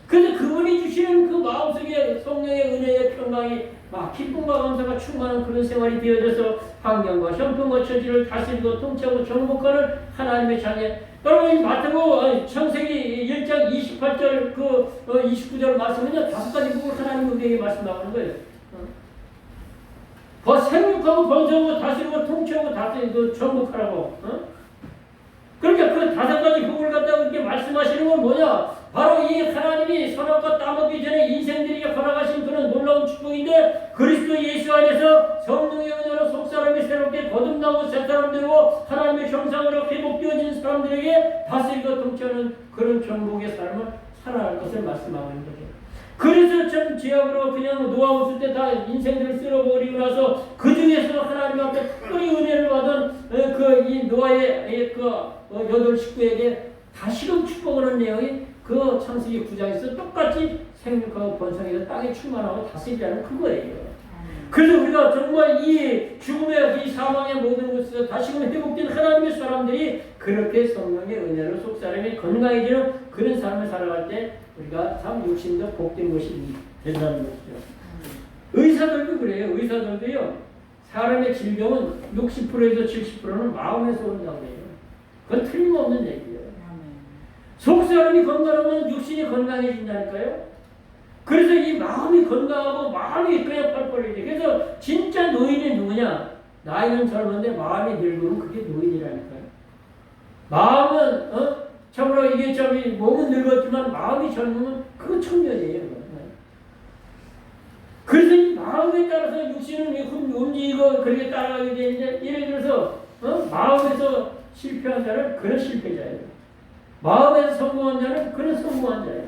그래서 그분이 주시는 그 마음속에 성령의 은혜의 평강이 막 기쁨과 감사가 충만한 그런 생활이 되어져서 환경과 형편과 처지를 다스리고 통치하고 정복하는 하나님의 자녀. 여러분 마태복음 창세기 1장 28절 그 29절 말씀은요 5가지 부분 하나님 우리에게 말씀하는 거예요. 생육하고 번성하고 다스리고 통치하고 다스리고 정복하라고. 그러니까 그 5가지 부분을 갖다가 그렇게 말씀하시는 건 뭐냐? 바로 이 하나님이 선악과 따먹기 전에 인생들에게 허락하신 그런 놀라운 축복인데 그리스도 예수 안에서 성령의 은혜로 속사람이 새롭게 거듭나고 새 사람 되고 하나님의 형상으로 회복되어진 사람들에게 다스리고 통치하는 그런 정복의 삶을 살아갈 것을 말씀하고 있는 거죠. 그래서 참 죄악으로 그냥 노하우스 때 다 인생들을 쓸어버리고 나서 그 중에서 하나님 앞에 특별히 은혜를 받은 그 이 노아의 그 8 식구에게 다시금 축복을 하는 내용이 그 창세기 9장에서 똑같이 생육하고 번성해서 땅에 충만하고 다스리라는 그거예요. 그래서 우리가 정말 이 죽음의 이 사망의 모든 곳에서 다시금 회복된 하나님의 사람들이 그렇게 성령의 은혜로 속사람이 건강해지는 그런 삶을 살아갈 때 우리가 참 욕심도 복된 것이 된다는 것이죠. 의사들도 그래요. 의사들도요. 사람의 질병은 60%에서 70%는 마음에서 온다고 해요. 그건 틀림없는 얘기예요. 속사람이 건강하면 육신이 건강해진다니까요. 그래서 이 마음이 건강하고 마음이 그냥 펄펄해져. 그래서 진짜 노인이 누구냐? 나이는 젊은데 마음이 늙으면 그게 노인이라니까요. 마음은 참으로 이게 좀 몸은 늙었지만 마음이 젊으면 그거 청년이에요. 그래서 이 마음에 따라서 육신은 움직이고 그렇게 따라가게 되는데 예를 들어서 마음에서 실패한 자는 그런 실패자예요. 마음에서 성공한 자는 그런 성공한 자예요.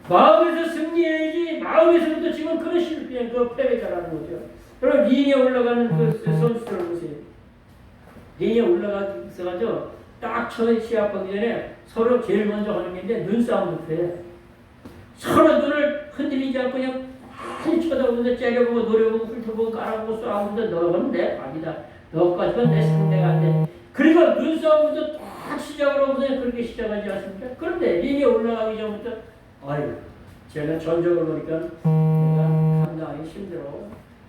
마음에서 승리해야지 마음에서부터 지금 그런 실패한 그 패배자라는 거죠. 여러분 링에 올라가는 그 선수들을 보세요. 링에 올라가서 딱 처음에 시합하기 전에 서로 제일 먼저 하는 게 있는데 눈싸움부터 해. 서로 눈을 흔들리지 않고 그냥 많이 쳐다보는데 째려보고 노려보고 훑어보고 깔아보고 쏘아보는데 너는 내 밥이다. 너까지는 내 상대가 안 돼. 그리고 눈싸움부터 딱 시작을 하고 그렇게 시작하지 않습니까? 그런데 링에 올라가기 전부터 아유 제가 전적을 보니까 내가 감당하기 힘들어.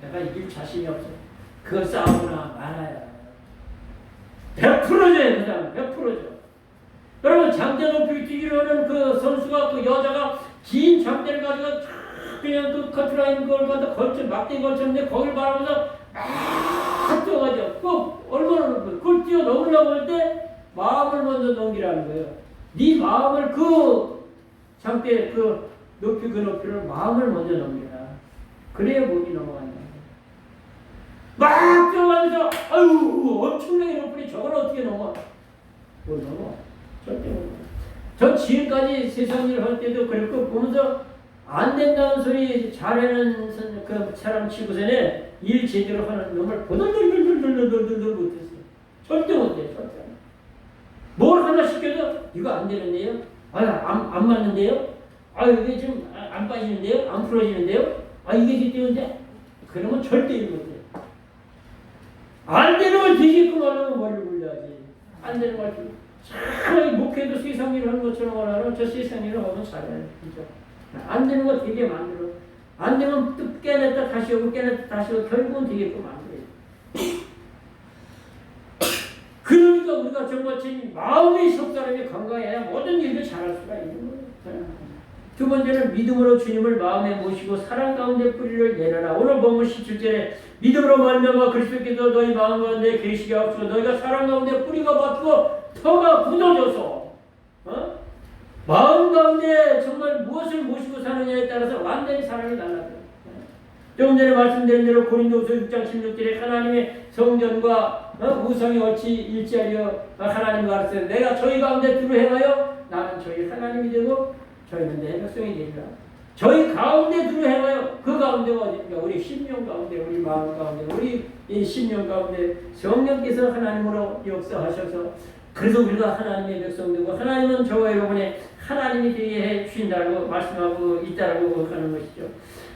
내가 이길 자신이 없어. 그 싸우나 말아야 100%죠. 그냥 100%죠. 여러분 장대 높이 뛰기로 하는 그 선수가 그 여자가 긴 장대를 가지고 그냥 그 커트라인 걸 갖다 걸쳐 막대 걸쳤는데 거기를 바라보면서 막 뛰어가죠. 그 얼마나 높아요. 그걸 뛰어넘으려고 할 때 마음을 먼저 넘기라는 거예요. 네 마음을 그 장대 그 높이 그 높이를 마음을 먼저 넘겨라. 그래야 몸이 넘어간다. 막 들어가면서 아유 엄청나게 높으니 저걸 어떻게 넘어? 못 넘어. 절대 못 넘어. 저 지금까지 세상 일을 할 때도 그랬고 보면서 안 된다는 소리 잘하는 그 사람 치고서는 일 제대로 하는 놈을 보들들들들들들들 못했어요. 절대 못해. 절대. 뭘 하나 시켜도 이거 안 되는데요? 안 맞는데요? 이게 좀 안 빠지는데요? 안 풀어지는데요? 이게 되는데? 그러면 절대 일 못해. 안 되는 걸 되게끔 하려면 머리를 굴려야지. 안 되는 걸 참 목회도 세상 일을 하는 것처럼 하라면 저 세상 일을 하면 잘해요. 진짜. 안 되는 거 되게 만들어. 안 되면 또 깨냈다 다시 오고 깨냈다 다시 오고 결국은 되게끔 만들어요. 그러니까 우리가 정말 마음의 속사람이 건강해야 모든 일을 잘할 수가 있는 거예요. 두 번째는 믿음으로 주님을 마음에 모시고 사랑 가운데 뿌리를 내려라. 오늘 본문 17절에 믿음으로 말미암아 그리스도께서 너희 마음 가운데 계시게 하옵시고 너희가 사랑 가운데 뿌리가 박히고 터가 굳어져서 마음 가운데 정말 무엇을 모시고 사느냐에 따라서 완전히 사랑이 달라져요. 조금 전에 말씀드린 대로 고린도후서 6장 16절에 하나님의 성전과 우상이 어찌 일치하려 하나님과 가르쳤어요. 내가 저희 가운데 두루 행하여 나는 저희 하나님이 되고 저희는 내 백성이 되리라. 저희 가운데 두루 행하여 그 가운데가 어디입니까? 우리 심령 가운데 우리 마음 가운데 우리 이 심령 가운데 성령께서 하나님으로 역사하셔서 그래서 우리가 하나님의 백성되고 하나님은 저와 여러분의 하나님이 되게 해 주신다고 말씀하고 있다라고 하는 것이죠.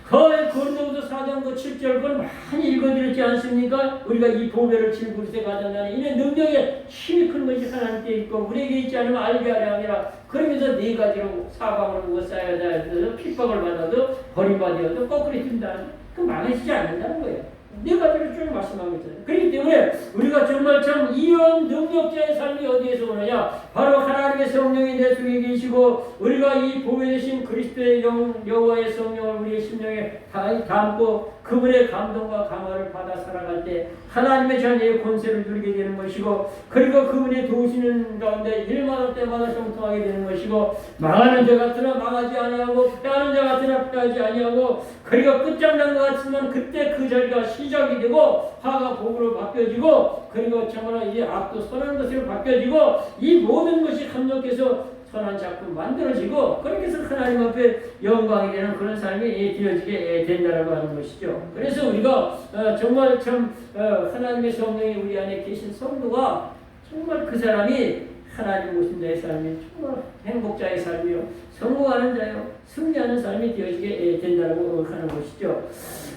고린도후서 4장 7절 그걸 많이 읽어드렸지 않습니까? 우리가 이 보배를 칠 그릇에 가져다니 이는 능력에 힘이 큰 것이 하나님께 있고 우리에게 있지 않으면 알게 하려 함이라. 그러면서 네 가지로 사방으로 무엇싸여야 해도 핍박을 받아도 버림받아도 거꾸로 뛴다. 그 망해지지 않는다는 거예요. 네 가지를 쭉 말씀하고 있잖아요. 그렇기 때문에 우리가 정말 참 이런 능력자의 삶이 어디에서 오느냐? 바로 하나님의 성령이 내 속에 계시고 우리가 이 보배 되신 그리스도의 여호와의 성령을 우리의 심령에 담고 그분의 감동과 강화를 받아 살아갈 때 하나님의 자녀의 권세를 누리게 되는 것이고 그리고 그분의 도우시는 가운데 일마다 때마다 형통하게 되는 것이고 망하는 자 같으나 망하지 아니하고 패하는 자 같으나 패하지 아니하고 그리고 끝장난 것 같지만 그때 그 자리가 시작이 되고 화가 복으로 바뀌어지고 그리고 정말 이제 악도 선한 것으로 바뀌어지고 이 모든 것이 합력해서 선한 작품 만들어지고 그렇게 해서 하나님 앞에 영광이 되는 그런 삶이 되어지게 된다라고 하는 것이죠. 그래서 우리가 정말 참 하나님의 성령이 우리 안에 계신 성도가 정말 그 사람이 하나님 오신 자의 삶이 정말 행복자의 삶이요 성공하는 자요 승리하는 삶이 되어지게 된다고 하는 것이죠.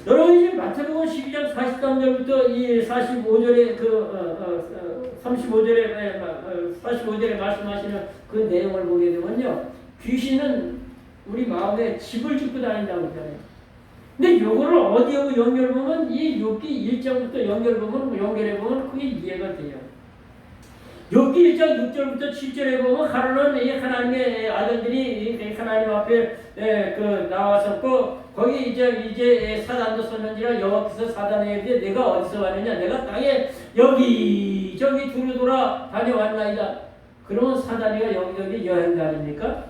여러분 이제 마태복음 12장 43절부터 이 45절에 45절에 말씀하시는 그 내용을 보게 되면요. 귀신은 우리 마음에 집을 짓고 다닌다고 했잖아요. 근데 요거를 어디하고 연결해보면 이 욥기 1장부터 연결해보면 그게 이해가 돼요. 욥기 1장 6절부터 7절에 보면 하루는 이 하나님의 아들들이 하나님 앞에 나와섰고 거기 이제 사단도 썼는지라 여호와께서 사단에게 내가 어디서 왔느냐 내가 땅에 여기저기 두루돌아 다녀왔나이다. 그러면 사단이가 여기저기 여행 다닙니까?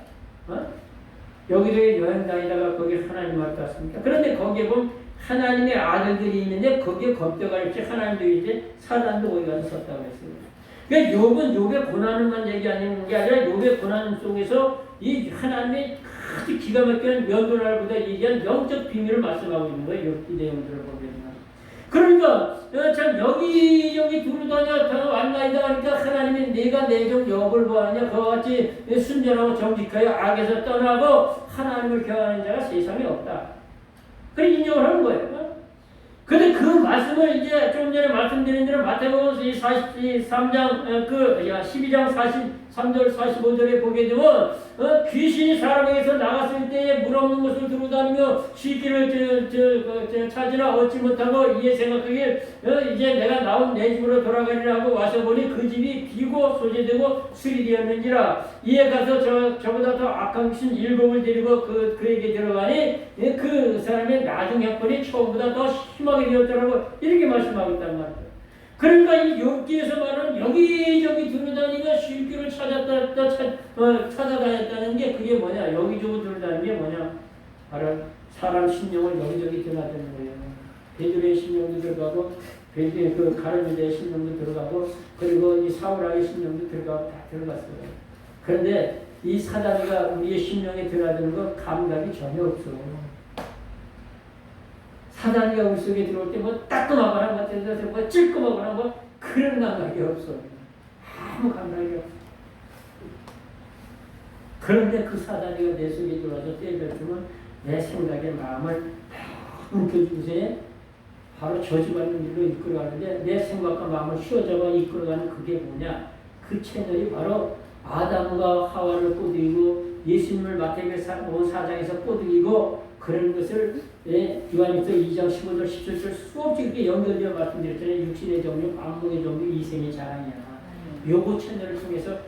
여기저기 여행 다니다가 거기 하나님 앞에 왔습니까? 그런데 거기에 보면 하나님의 아들들이 있는데 거기에 겁대가리치 하나님도 이제 사단도 거기 가서 섰다고 했습니다. 그러니까 욥은 욥의 고난만 얘기하는 게 아니라 욥의 고난 속에서 이 하나님의 아주 기가 막히는 면도날보다 얘기한 영적 비밀을 말씀하고 있는 거예요. 이 내용들을 보면. 그러니까 참 여기저기 두루다녀 왔나이다 하니까 하나님이 내가 내 종 욥을 보았느냐 그와 같이 순전하고 정직하여 악에서 떠나고 하나님을 경외하는 자가 세상에 없다. 그렇게 인정을 하는 거예요. 근데 그 말씀을 이제 좀 전에 말씀드린 대로 마태복음 43장 12장 43절 45절에 보게 되면 귀신이 사람에게서 나갔을 때에 물 없는 곳을 두루다니며 쉴길을 찾으나 얻지 못하고 이에 생각하길 이제 내가 나온 내 집으로 돌아가리라 하고 와서 보니 그 집이 비고 소재되고 수리되었는지라 이에 가서 저보다 더 악한 귀신 7을 데리고 그에게 들어가니 그 사람의 나중 형편이 처음보다 더 심하게 되었더라고 이렇게 말씀하고 있단 말이에요. 그러니까 이 욥기에서 말하는 여기저기 두루다니며 쉴 길을 찾아다녔다는 게 그게 뭐냐? 여기저기 두루다니는 게 뭐냐? 바로 사람 심령을 여기저기 드나드는 거예요. 베드로의 심령도 들어가고 베드로의 그 가룟유다의 심령도 들어가고 그리고 이 사울왕의 심령도 들어가고 다 들어갔어요. 그런데 이 사단이가 우리의 심령에 드나드는 거 감각이 전혀 없어. 사단이가 우리 속에 들어올 때 뭐 따끔하거나 뭐 찔끔하거나 뭐 그런 감각이 없어. 아무 감각이 없어. 그런데 그 사단이가 내 속에 들어와서 때려주면 내 생각의 마음을 움켜쥐고서 바로 저주받는 일로 이끌어가는데 내 생각과 마음을 휘어잡아 이끌어가는 그게 뭐냐? 그 채널이 바로 아담과 하와를 꼬드기고 예수님을 마태복음 4장에서 꼬드기고 그런 것을 요한일서 2장 15절 17절 수없이 그렇게 연결되어 말씀드렸잖아요. 육신의 정욕, 안목의 정욕, 이생의 자랑이야. 요거 채널을 통해서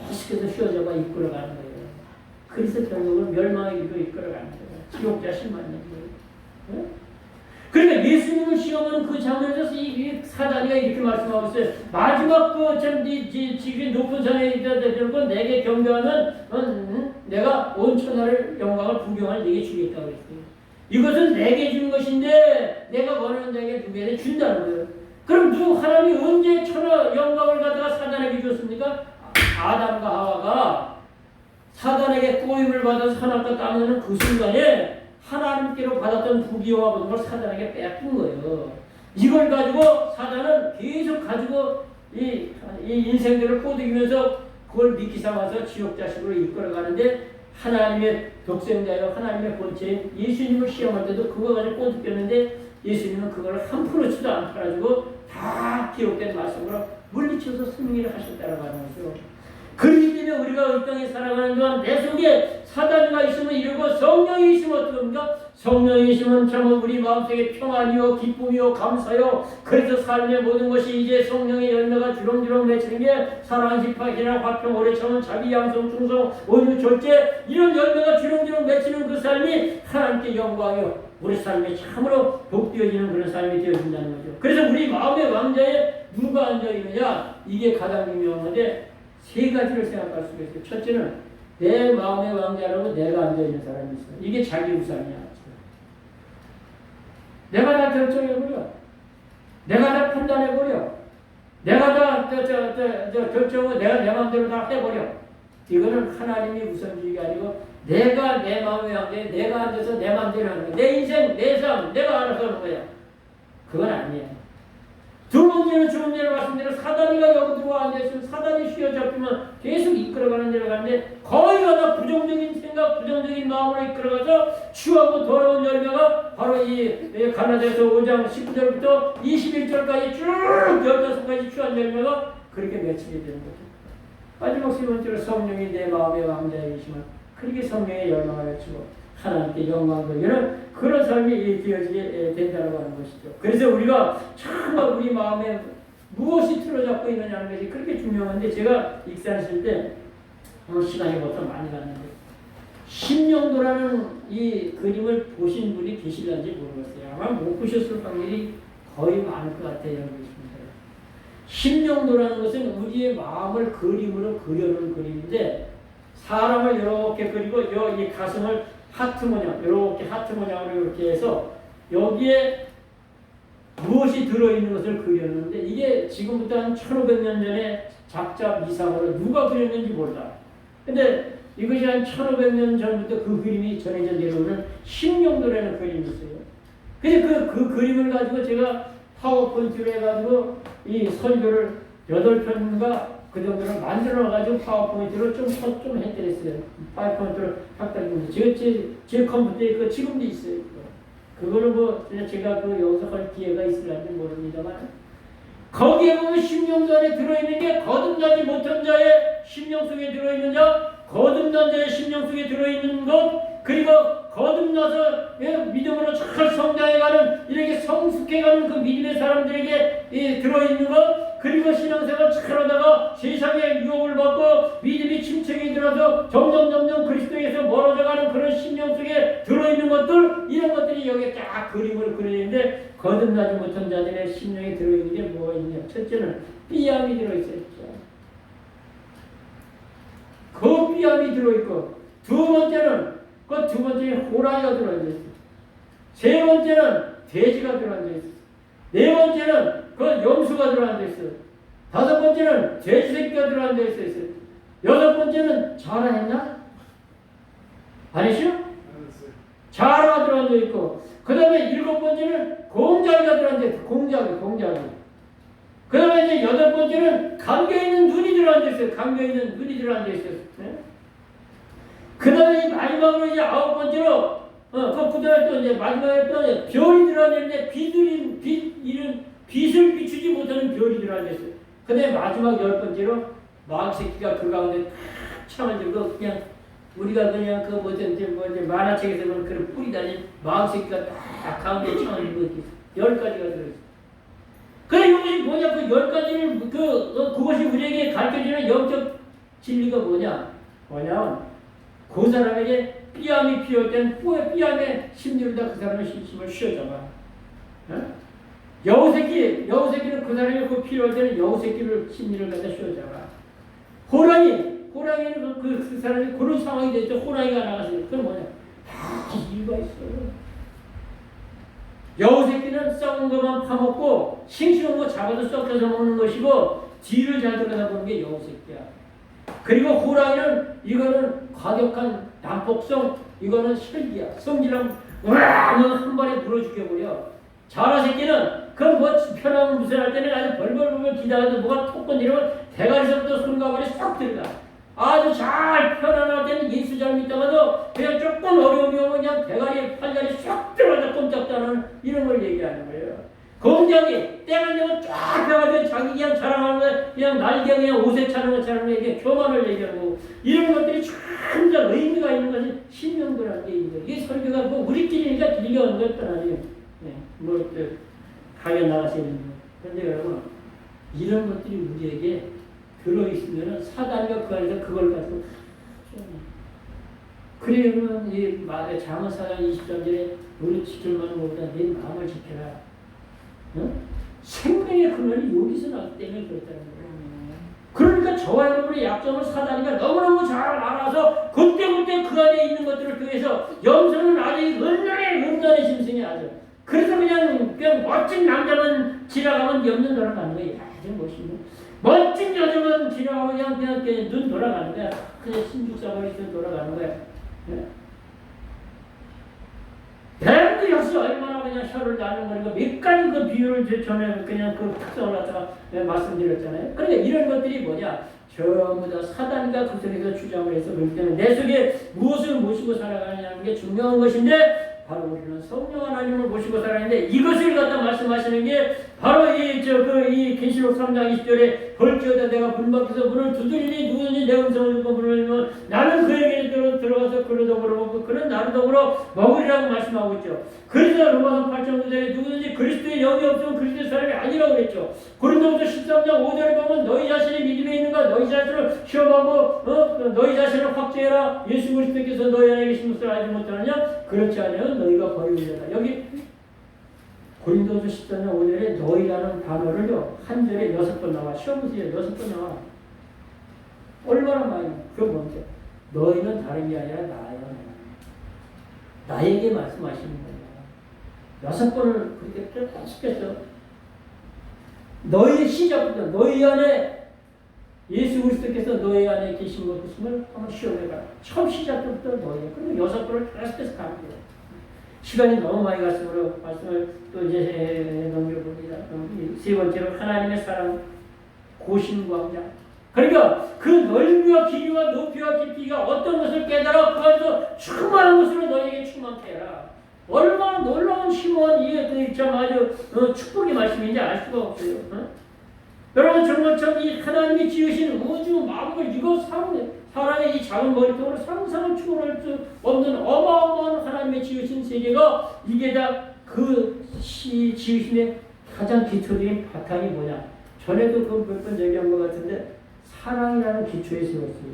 계속해서 휘어잡아 이끌어가는 거예요. 그래서 결국은 멸망의 길로 이끌어가는 거예요. 지옥자 10만 년. 네? 그러니까 예수님을 시험하는 그 장면에서 이 사단이가 이렇게 말씀하고 있어요. 마지막 지금 높은 산에 있다 내게 경배하면 내가 온 천하를 영광을 부경할 내게 주겠다고 했어요. 이것은 내게 주는 것인데 내가 원하는 자에게 누구에게 준다는 거예요. 그럼 하나님이 언제 천하 영광을 갖다가 사단에게 줬습니까? 아담과 하와가 사단에게 꼬임을 받아서 하나님과 따르는 그 순간에 하나님께로 받았던 부귀와 모든 걸 사단에게 뺏긴 거예요. 이걸 가지고 사단은 계속 가지고 이 인생들을 꼬드기면서 그걸 미끼 삼아서 지옥 자식으로 이끌어가는데 하나님의 독생자여 하나님의 본체인 예수님을 시험할 때도 그거 가지고 꼬드겼는데 예수님은 그걸 한 프로치도 안 팔아주고 다 기록된 말씀으로 물리쳐서 승리를 하셨다는 거죠. 그렇기 때문에 우리가 이 땅에 살아가는 동안 내 속에 사단이가 있으면 이러고 성령이 있으면 어떡합니까? 성령이 있으면 참 우리 마음속에 평안이요 기쁨이요 감사요. 그래서 삶의 모든 것이 이제 성령의 열매가 주렁주렁 맺히는 게 사랑, 희파, 희락, 화평, 오래 참음, 자비, 양성, 충성, 온유, 절제 이런 열매가 주렁주렁 맺히는 그 삶이 하나님께 영광이요. 우리 삶에 참으로 복되어지는 그런 삶이 되어진다는 거죠. 그래서 우리 마음의 왕자에 누가 앉아있느냐? 이게 가장 중요한데 세 가지를 생각할 수가 있어요. 첫째는 내 마음의 왕자라고 내가 앉아있는 사람이 있어요. 이게 자기 우상이야. 내가 다 결정해버려. 내가 다 판단해버려. 내가 다 결정을 내가 내 마음대로 다 해버려. 이거는 하나님이 우선주의가 아니고 내가 내 마음의 왕자에 내가 앉아서 내 마음대로 하는 거야. 내 인생, 내 삶, 내가 알아서 하는 거야. 그건 아니에요. 두 번째는 조금 전에 말씀드린 사단이가 여기 들어와 앉아있으면 사단이 휘어잡히면 계속 이끌어가는 데로 가는데 거의 다 부정적인 생각, 부정적인 마음으로 이끌어가서 취하고 더러운 열매가 바로 이 가나다에서 5장 19절부터 21절까지 쭉 15가지 취한 열매가 그렇게 맺히게 되는 거죠. 마지막 세 번째로 성령이 내 마음의 왕자에 계시면 그렇게 성령의 열망을 맺히고 하나님께 영광을 돌리는 그런 삶이 되어지게 된다고 하는 것이죠. 그래서 우리가 정말 우리 마음에 무엇이 틀어잡고 있느냐는 것이 그렇게 중요한데 제가 익사했을 때 오늘 시간이 벌써 많이 갔는데 심령도라는 이 그림을 보신 분이 계실런지 모르겠어요. 아마 못 보셨을 확률이 거의 많을 것 같아요. 심령도라는 것은 우리의 마음을 그림으로 그려놓은 그림인데 사람을 이렇게 그리고 이 가슴을 하트 모양, 이렇게 하트 모양으로 이렇게 해서 여기에 무엇이 들어있는 것을 그렸는데 이게 지금부터 한 1500년 전에 작자 미상으로 누가 그렸는지 몰라. 근데 이것이 한 1500년 전부터 그 그림이 전해져 내려오는 심령도라는 그림이 있어요. 근데 그 그림을 가지고 제가 파워포인트로 해가지고 이 설교를 8편인가 그 정도로 만들어가지고 파워포인트로 좀 해드렸어요. 파워포인트로 확장했는데 제 컴퓨터에 그 지금도 있어요. 그거를 뭐 제가 그 여기서 할 기회가 있을지 모릅니다만 거기에 보면 심령도 안에 들어있는 게 거듭나지 못한 자의 심령 속에 들어있는 자, 거듭난 자의 심령 속에 들어있는 것, 그리고 거듭나서 믿음으로 잘 성장해가는 이렇게 성숙해가는 그 믿음의 사람들에게 들어있는 것, 그리고 신앙생활 잘하다가 세상의 유혹을 받고 믿음이 침체기 들어서 점점 그리스도에서 멀어져가는 그런 심령 속에 들어있는 것들, 이런 것들이 여기에 딱 그림으로 그려있는데 거듭나지 못한 자들의 심령에 들어있는 게 뭐가 있냐? 첫째는 삐암이 들어있어요. 그 삐암이 들어있고 두 번째는 호랑이가 들어있어요. 세 번째는 돼지가 들어앉아 있어. 네 번째는 그 염소가 들어앉아 있어. 다섯 번째는 돼지 새끼가 들어앉아 있어. 여섯 번째는 자라했나? 아니시요? 자라가 들어앉아 있고, 그 다음에 일곱 번째는 공자기가 들어앉아 있어. 공자기. 그 다음에 이제 여덟 번째는 감겨있는 눈이 들어앉아 있어요. 감겨있는 눈이 들어앉아 있어요. 네? 그 다음에 마지막으로 이제 아홉 번째로, 그 다음에 또 이제 마지막에 또 별이 들어앉아 있는데, 빛을 비추지 못하는 별이 들어앉아 있어요. 그 다음에 마지막 열 번째로 마귀 새끼가 그 가운데 탁 참아들고, 그냥 우리가 그냥 그 뭐지 만화책에서 보는 그런 뿌리 달린 마귀 새끼가 딱 가운데 참아들고 있어. 10가지가 들어있어. 그래, 이것이 뭐냐? 그 10가지를, 그것이 우리에게 가르쳐주는 영적 진리가 뭐냐? 그 사람에게 삐암이 필요할 때는 삐암의 심리로 다 그 사람의 심심을 쉬어잡아. 어? 여우새끼는 그 사람이 그 필요할 때는 여우새끼를 심리를 갖다 쉬어잡아. 호랑이는 그 사람이 그런 상황이 됐죠. 호랑이가 나갔어요. 그건 뭐냐? 다 이유가 있어요. 여우새끼는 썩은 것만 파먹고 싱싱한 거 잡아서 썩혀서 먹는 것이고 뒤를 잘 들여다보는 게 여우새끼야. 그리고 호랑이는 이거는 과격한 난폭성, 이거는 혈기야. 성질은 한 번에 물어 죽여버려. 자라새끼는 그 뭐 편하면 무슨 할 때는 아주 벌벌벌 기다려도 뭐가 톡 건드리면 대가리서부터 손가락이 쏙 들어가. 아주 잘 편안할 때는 예수 잘 믿다가도 그냥 조금 어려움이 오면 그냥 대가리 팔다리 쏙 들어가서 꼼짝도 안 하는 이런 걸 얘기하는 거예요. 공장이 때가 되면 쫙 펴가지고 자기 그냥 자랑하는 거야. 그냥 날개 그냥 옷에 차는 것처럼 얘기해. 교만을 얘기하고 이런 것들이 참 의미가 있는 것이 신명도라는 게 있는 거예요. 이게 설교가 뭐 우리끼리니까 길게 하는 것도 아니에요. 가게 나가시는 거. 그런데 여러분, 이런 것들이 우리에게 들어있으면 사단과 그 안에서 그걸 가지고 그래, 그러면 이 장은 사장 20장전에 너를 지킬 만한 것보다 내 마음을 지켜라. 어? 생명의 근원이 여기서 나기 때문에 그렇다는 거예요. 그러니까 저와 여러분의 약점을 사단이가 너무너무 잘 알아서 그때그때 그 안에 있는 것들을 통해서 염소는 아주 은단의 심승이 아주. 그래서 그냥 멋진 남자만 지나가면 염는 돌아가는 거예요. 아주 멋있는. 멋진 여자만 지나가면 그냥 눈 돌아가는 거야. 그냥 신죽사버리서 돌아가는 거야. 뱀도 역시 얼마나 그냥 혀를 나누고 몇 가지 그 비유를 전에 그냥 그 특성을 갖다가 말씀드렸잖아요. 그러니까 이런 것들이 뭐냐? 전부 다 사단과 그 속에서 주장을 해서 그렇기 때문에 내 속에 무엇을 모시고 살아가느냐는 게 중요한 것인데 바로 우리는 성령 하나님을 모시고 살아있는데 이것을 갖다 말씀하시는 게 바로 이 계시록 3장 20절에 벌지어다 내가 문 밖에서 문을 두드리니 누구든지 내 음성을 듣고 문을 열면 나는 그에게 들어가서 그를 더불어 먹고 그는 나를 더불어 먹으리라고 말씀하고 있죠. 그래서 로마서 8장 9절에 누구든지 그리스도의 영이 없으면 그리스도의 사람이 아니라고 그랬죠. 고린도후서 13장 5절에 보면 너희 자신이 믿음에 있는가 너희 자신을 시험하고 너희 자신을 확증해라. 예수 그리스도께서 너희 안에 계신 것을 알지 못하느냐? 그렇지 않으면 너희가 버리려다. 여기 고린도후서 14장 5절에 너희라는 단어를요 한 절에 6번 나와. 시험 문제에 6번 나와. 얼마나 많이. 그건 뭔데? 너희는 다른 게 아니라 나예요. 나에게 말씀하시는 거예요. 6번을 그렇게 쭉 시켰어. 너희 시작부터 너희 안에 예수 그리스도께서 너희 안에 계신 것을 한번 시험해봐. 처음 시작부터 너희. 그리고 6번을 계속해서 가는 거예요. 시간이 너무 많이 갔으므로 말씀을 또 이제 넘겨봅니다. 세 번째로 하나님의 사랑, 고신광장. 그러니까 그 넓이와 길이와 높이와 깊이가 어떤 것을 깨달아 그 안에서 충만한 것으로 너에게 충만케 해라. 얼마나 놀라운 심오한 이게 참 아주 축복의 말씀인지 알 수가 없어요. 여러분 정말 참 이 하나님이 지으신 우주 만물 이거 사람의 이 작은 머리통으로 상상을 초월할 수 없는 어마어마한 하나님의 지으신 세계가 이게 다 그 지으심의 가장 기초적인 바탕이 뭐냐? 전에도 그 몇 번 얘기한 것 같은데 사랑이라는 기초에 세웠어요.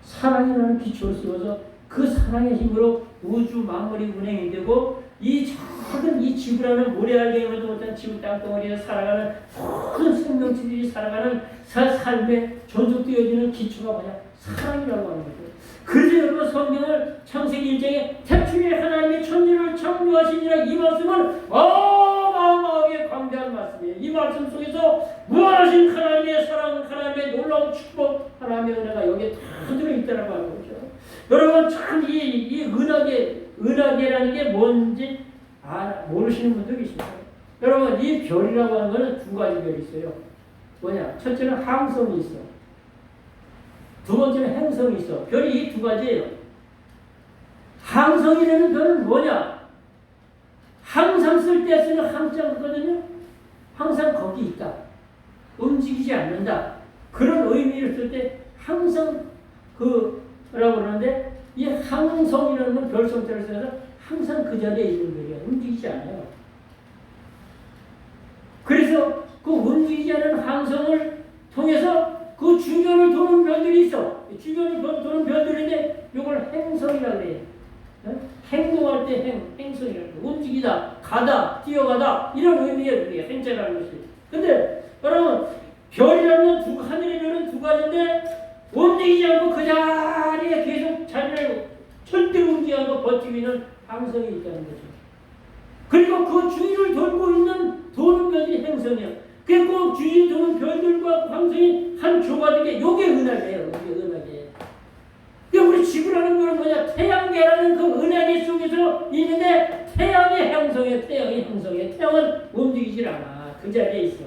사랑이라는 기초를 세워서 그 사랑의 힘으로 우주 만물이 운행이 되고 이 작은 이 지구라는 모래알갱이도 못한 지구 땅덩어리에서 살아가는 모든 생명체들이 살아가는 삶에 존속되어지는 기초가 뭐냐? 사랑이라고 하는 거죠. 그래서 여러분 성경을 창세기 1장에 태초에 하나님의 천지를 창조하시니라 이 말씀은 어마어마하게 광대한 말씀이에요. 이 말씀 속에서 무한하신 하나님의 사랑, 하나님의 놀라운 축복, 하나님의 은혜가 여기에 다 들어있다라고 하는 거죠. 여러분 참 이 은하계라는 게 뭔지 모르시는 분들 계십니다. 여러분 이 별이라고 하는 것은 두 가지 별이 있어요. 뭐냐? 첫째는 항성이 있어. 두 번째는 행성이 있어. 별이 이 두 가지예요. 항성이라는 별은 뭐냐? 항상 쓸 때 쓰는 항자거든요. 항상 거기 있다. 움직이지 않는다. 그런 의미를 쓸 때 항상 라고 그러는데 이 항성이라는 건 별성자를 써서 항상 그 자리에 있는 거예요. 움직이지 않아요. 그래서 그 움직이지 않는 항성을 통해서 그 주변을 도는 별들이 있어. 주변을 도는 별들인데 이걸 행성이라고 그래요. 행동할 때 행성이라고 해요. 움직이다, 가다, 뛰어가다 이런 의미의 우리가 행자라는 것이. 근데 여러분 별이라는 건 하늘의 별은 두 가지인데 움직이지 않고 그 자리에 계속 자리를 절대로 움직이지 않고 버티고 있는 항성이 있다는 거죠. 그리고 그 주위를 돌고 있는 도는 별이 행성이야. 그리고 주위를 도는 별들과 항성이 한 조가 되게 요게 은하계예요. 이게 은하계. 우리 지구라는 건 뭐냐? 태양계라는 그 은하계 속에서 있는데 태양의 행성이에요. 태양의 행성이에요. 태양은 움직이질 않아. 그 자리에 있어.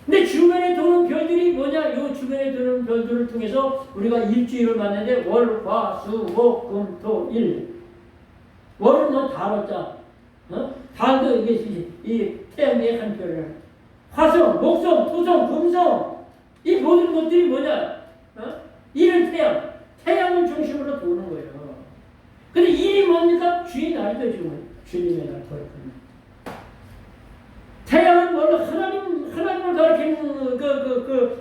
근데 주변에 도는 별들이 뭐냐? 요 주변에 도는 별들을 통해서 우리가 일주일을 맞는데 월, 화, 수, 목, 금, 토, 일. 월은 뭐 다뤘자. 다도 이게 이 태양계의 한 별이야. 화성, 목성, 토성, 금성. 이 모든 것들이 뭐냐? 일은 태양. 태양을 중심으로 도는 거예요. 근데 일이 뭡니까? 주의 날이죠, 지금. 주님의 날, 거룩한. 태양은 뭘로 하나님을 가리키는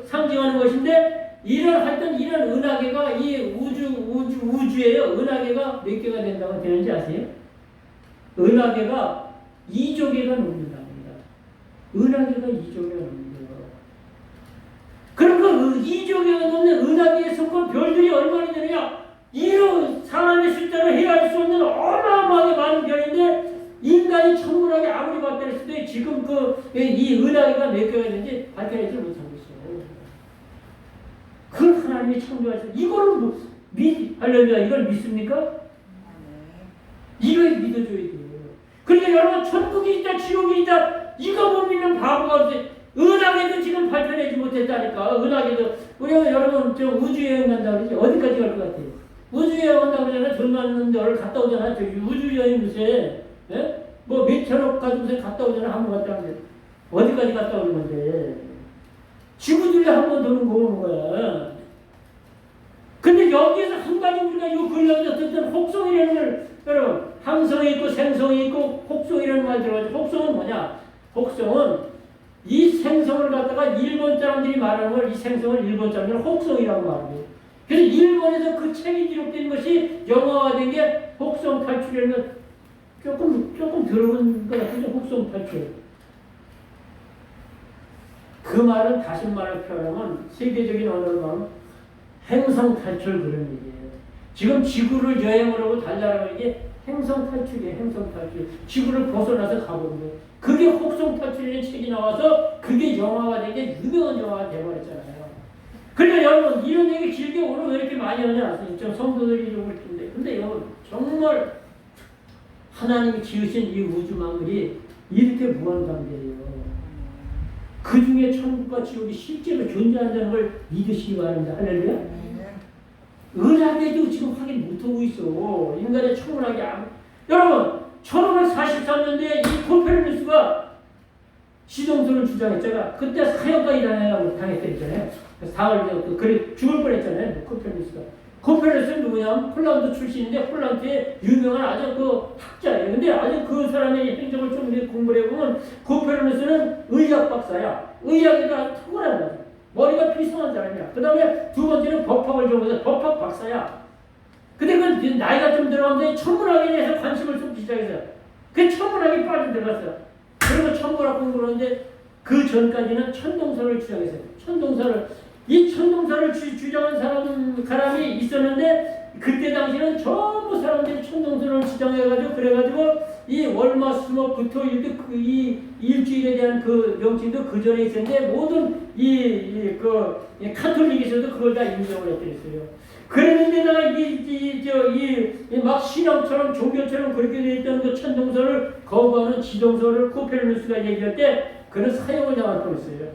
상징하는 것인데, 하여튼 이런 은하계가 이 우주예요. 은하계가 몇 개가 된다고 되는지 아세요? 은하계가 2조 개가 넘는답니다. 은하계가 2조 개가 넘는다. 그럼 그 2조 개가 넘는 은하계에 속한 별들이 얼마나 되느냐? 이런 사람의 숫자로 헤아릴 수 없는 어마어마하게 많은 별인데, 인간이 천문학에 아무리 발달했을 때 지금 이 은하계가 몇 개가 있는지 밝혀내지 못하고 있어요. 그 하나님이 창조하셔서 이걸 할렐루야, 이걸 믿습니까? 이걸 믿어줘야 돼요. 그러니까 여러분 천국이 있다 지옥이 있다 이거 못 믿는 바보가 없어요. 은하계도 지금 발견하지 못했다니까. 은하계도 우리가 여러분 저 우주여행 간다고 그러지 어디까지 갈 것 같아요? 우주여행 간다고 그러잖아요. 돈 많은 데를 갔다 오잖아요. 저기 우주여행 요새 뭐 몇천억 가지고서 갔다 오잖아요. 한 번 갔다 오는데 어디까지 갔다 오는 건데 지구들이 한 번 도는 거 오는 거야. 근데 여기에서 한 가지 우리가 이 근력에서 듣던 혹성이라는 걸 여러분 항성이 있고 생성이 있고 혹성이라는 말 들어가지고 혹성은 뭐냐? 혹성은 이 생성을 갖다가 일본 사람들이 말하는 걸 이 생성을 일본 사람들은 혹성이라고 말해요. 그래서 일본에서 그 책이 기록된 것이 영화화된 게 혹성 탈출이라는 건 조금 들어본 것 같은데 혹성 탈출. 그 말은 다시 말을 표현하면 세계적인 언어로 말하면 행성 탈출 그런 얘기예요. 지금 지구를 여행을 하고 달려가는 게 행성 탈출이에요. 행성 탈출. 지구를 벗어나서 가보는 거예요. 그게 혹성 탈출이라는 책이 나와서 그게 영화가 된 게 유명한 영화가 되어버렸잖아요. 그러니까 여러분 이런 얘기 길게 오늘 왜 이렇게 많이 하냐? 좀 성도들이 좀 그랬는데 근데 여러분 정말 하나님이 지으신 이 우주 만물이 이렇게 무한관계예요. 그 중에 천국과 지옥이 실제로 존재한다는 걸 믿으시기 바랍니다. 할렐루야. 은하계도 지금 확인 못하고 있어. 인간의 천문학이 여러분 1543년도에 이 코페르니쿠스가 시동설을 주장했잖아. 그때 사형과 일하느라고 당했잖아요. 그래서 그래 죽을 뻔했잖아요. 코페르니쿠스가. 코페르니쿠스는 누구냐면 폴란드 출신인데 폴란드의 유명한 아주 그 학자예요. 근데 아주 그 사람의 행적을 좀 공부를 해보면 코페르니쿠스는 의학 박사야. 의학에도 아주 탁월한 거야. 머리가 비상한 사람이야. 그 다음에 두 번째는 법학을 전공해서 법학 박사야. 근데 그 나이가 좀 들어가면서 천문학에 대해서 관심을 쏟기 시작했어요. 그 천문학에 빠져들어갔어요. 그리고 천문학 공부를 하는데 그 전까지는 천동설을 주장했어요. 천동설을 이 천동설을 주장한 사람이 있었는데 그때 당시는 전부 사람들이 천동설을 주장해가지고 그래가지고 이 월화수목부터 이 일주일에 대한 그 명칭도 그 전에 있었는데 모든 이 카톨릭에서도 그걸 다 인정을 했더랬어요. 그랬는데다가 막 신앙처럼 종교처럼 그렇게 되어 있던 그 천동설을 거부하는 지동설을 코페르누스가 얘기할 때 그는 사형을 당할 뻔했어요.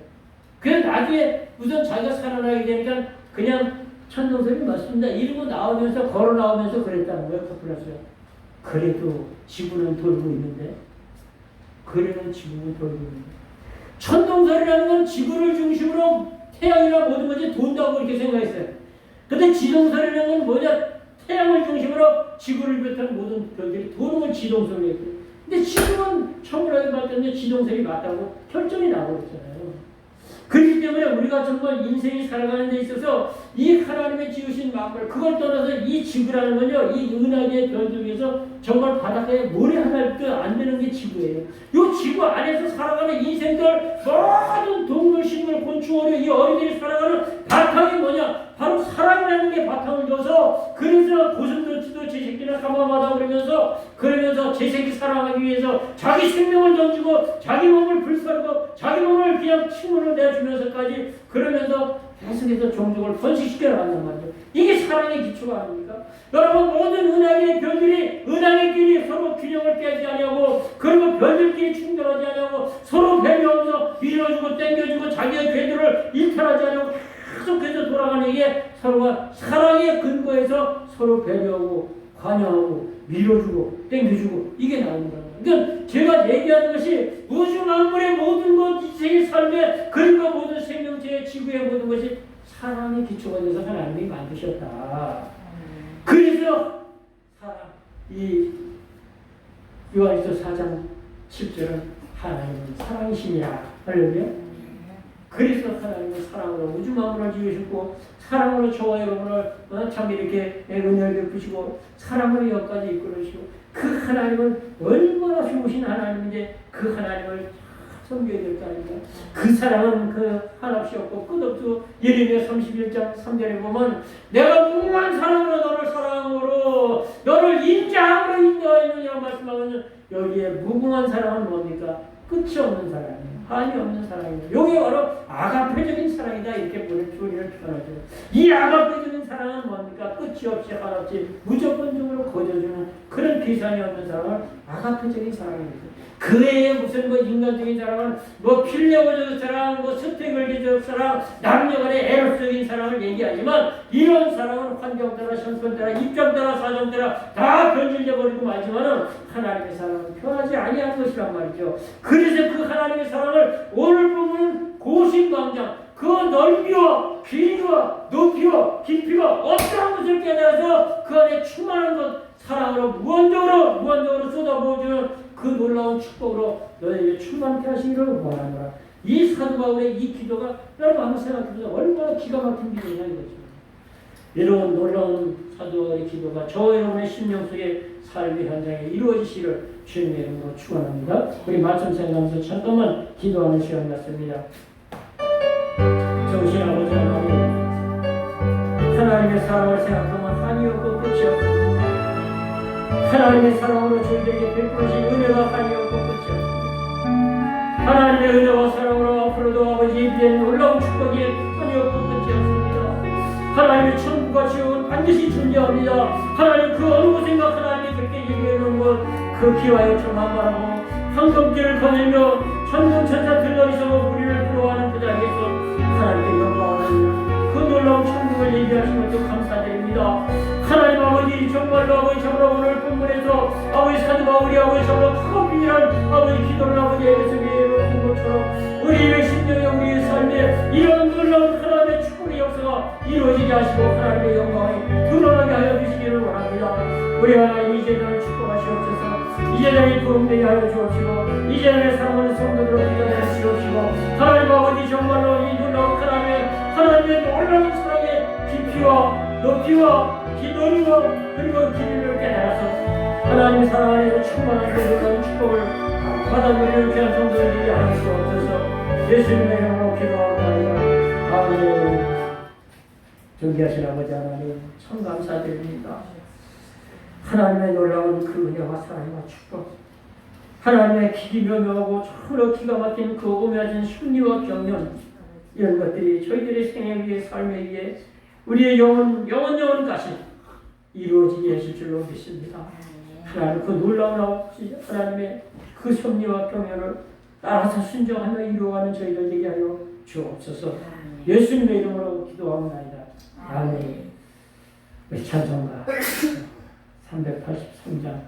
그래서 나중에 우선 자기가 살아나게 되니까 그냥 천동설이 맞습니다 이러고 나오면서 걸어 나오면서 그랬다는 거예요. 코페르누스가. 그래도 지구는 돌고 있는데 천동설이라는 건 지구를 중심으로 태양이나 모든 것이 돈다고 이렇게 생각했어요. 근데 지동설이라는 건 뭐냐? 태양을 중심으로 지구를 비롯한 모든 별들이 도는 건 지동설이에요. 근데 지금은 천문학이 봤더니 지동설이 맞다고 결정이 나버렸잖아요. 그렇기 때문에 우리가 정말 인생이 살아가는 데 있어서 이 하나님의 지으신 만물, 그걸 떠나서 이 지구라는 건요, 이 은하계의 별들 위해서 정말 바닷가에 모래 하나도 안 되는 게 지구예요. 이 지구 안에서 살아가는 인생들, 모든 동물, 식물, 곤충, 어류, 이 어린이들이 살아가는 바탕이 뭐냐? 바로 사랑이라는 게 바탕을 둬서, 그래서 고슴도치도 제 새끼나 가마마다 그러면서 제 새끼 사랑하기 위해서 자기 생명을 던지고 자기 몸을 불사르고 자기 몸을 그냥 침으로 내주면서까지 그러면서 계속해서 종족을 번식시켜 나간단 말이죠. 이게 사랑의 기초가 아닙니까? 여러분, 모든 은하계의 별들이 은하계끼리 서로 균형을 깨지 않냐고, 그리고 별들끼리 충돌하지 않냐고, 서로 배려하면서 밀어주고 땡겨주고 자기의 궤도를 일탈하지 않냐고 계속해서 돌아가는 이게 서로가 사랑의 근거에서 서로 배려하고 관여하고 밀어주고 땡겨주고 이게 나오는 거예요. 그러니까 제가 얘기하는 것이 우주 만물의 모든 것, 인생의 삶의 그리고 모든 생명체의 지구의 모든 것이 사랑의 기초가 돼서 하나님이 만드셨다. 그래서 사랑, 이 요한일서 4장 7절은 하나님은 사랑이시니라. 할렐루야. 그래서 하나님은 사랑으로 우주 만물을 지으셨고 사랑으로 저와 여러분을 참 이렇게 은혜를 베푸시고 사랑으로 여기까지 이끌으시고 그 하나님은 얼마나 좋으신 하나님인데 그 하나님을 섬겨야 될 거 아닙니까? 그 사랑은 그 한없이 없고 끝없고 예레미야 31장 3절에 보면 내가 무궁한 사랑으로 너를 사랑으로 너를 인자함으로 인도하였느냐고 말씀하면 여기에 무궁한 사랑은 뭡니까? 끝이 없는 사랑이에요. 한이 없는 사랑이에요. 이게 바로 아가페적인 사랑이다 이렇게 보는 표현을 표현하죠. 이 아가페적인 사랑은 뭡니까? 끝이 없이 한없이 무조건적으로 거저주는 그런 비산이 없는 사랑을 아가페적인 사랑입니다. 그 외에 무슨 인간적인 사랑은 필레오적 사랑, 스테글리적 사랑, 남녀간의 에로스적인 사랑을 얘기하지만 이런 사랑은 환경 따라, 형편 따라, 입장 따라, 사정 따라 다 변질돼 버리고 말지만은 하나님의 사랑은 변하지 아니한 것이란 말이죠. 그래서 그 하나님의 사랑을 오늘 보면 고심광장 그 넓이와 길이와 높이와 깊이가 어떠한 것을 깨달아서 그 안에 충만한 것 사랑으로 무한적으로 쏟아부어주는 그 놀라운 축복으로 너에게 충만케 하시기를 원하노라. 이 사도 바울의 이 기도가 여러분 한번 생각해보세요. 얼마나 기가 막힌 기도냐 이거죠. 이런 놀라운 사도 바울의 기도가 저 여러분의 심령 속의 삶의 현장에 이루어지시기를 주님의 이름으로 축원합니다. 우리 말씀 생각하면서 잠깐만 기도하는 시간 같습니다. 정신 아버지 하나님, 하나님의 사랑을 생각하면 한이 없고 끝이 없습니다. 하나님의 사랑으로 저희들에게 베푸신 은혜가 한이 없고 끝이 없습니다. 하나님의 은혜와 사랑으로 앞으로도 아버지 입에 놀라운 축복이 한이 없고 끝이 없습니다. 하나님의 천국과 지옥은 반드시 존재합니다. 하나님 그 어느 곳인가 하나님이 그렇게 얘기해 놓은 것 그 기와 요청만 바라고 황금길을 거닐며 천군천사 들러리서 우리를 부러워하는 그 자리에서 하나님께 영광하는 그 놀라운 천국을 얘기하신 것도 감사드립니다. 하나님 아버지 정말로 아버지 정말 오늘 본문에서 아버지 사도 바울이 아버지 정말 크고 비밀한 아버지 기도를 아버지에게서 위해놓은 것처럼 우리의 심령에 우리의 삶에 이런 놀라운 하나님의 축복의 역사가 이루어지게 하시고 하나님의 영광이 드러나게 하여 주시기를 원합니다. 우리 하나님 이 재단을 축복하시옵소서. 이 재단이 도움되게 하여 주옵시고 이 재단에 사랑하는 성도들을 기도해 주옵시고 하나님 아버지 정말로 이 놀라운 하나님의 놀라운 사랑의 깊이와 높이와 기도리와 그리고 길이를 깨달아서 하나님의 사랑 안에서 충만한 그 놀라운 축복을 받아들이는 귀한 성도들이 하나님 주옵소서. 예수님의 이름으로 기도하옵나이다. 아멘. 존귀하신 아버지 하나님 참 감사드립니다. 하나님의 놀라운 그 은혜와 사랑과 축복, 하나님의 기기며 묘하고 참으로 기가 막힌 그 오묘하신 섭리와 경륜, 이런 것들이 저희들의 생애 위에 삶에 위에 우리의 영원까지 이루어지게 하실 줄로 믿습니다. 하나님 그 놀라운 하나님의 그 섭리와 경륜을 따라서 순종하며 이루어가는 저희들 되게 하여 주옵소서. 예수님의 이름으로 기도합니다. 아멘. 우리 찬송가 383장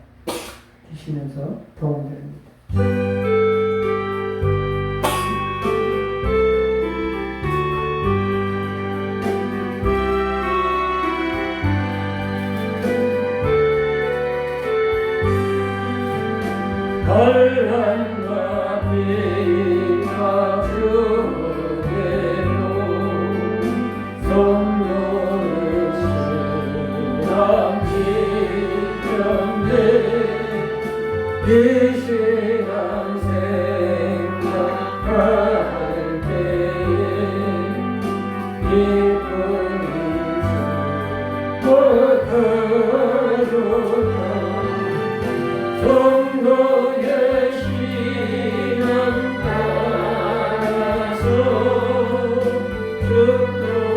드시면서 도움드립니다. 바람과 비가 주게로 성령의 신랑 지켰네 이 시간 생각할 때에 기쁨이 주어져라 성도의 신앙 따라서 죽도록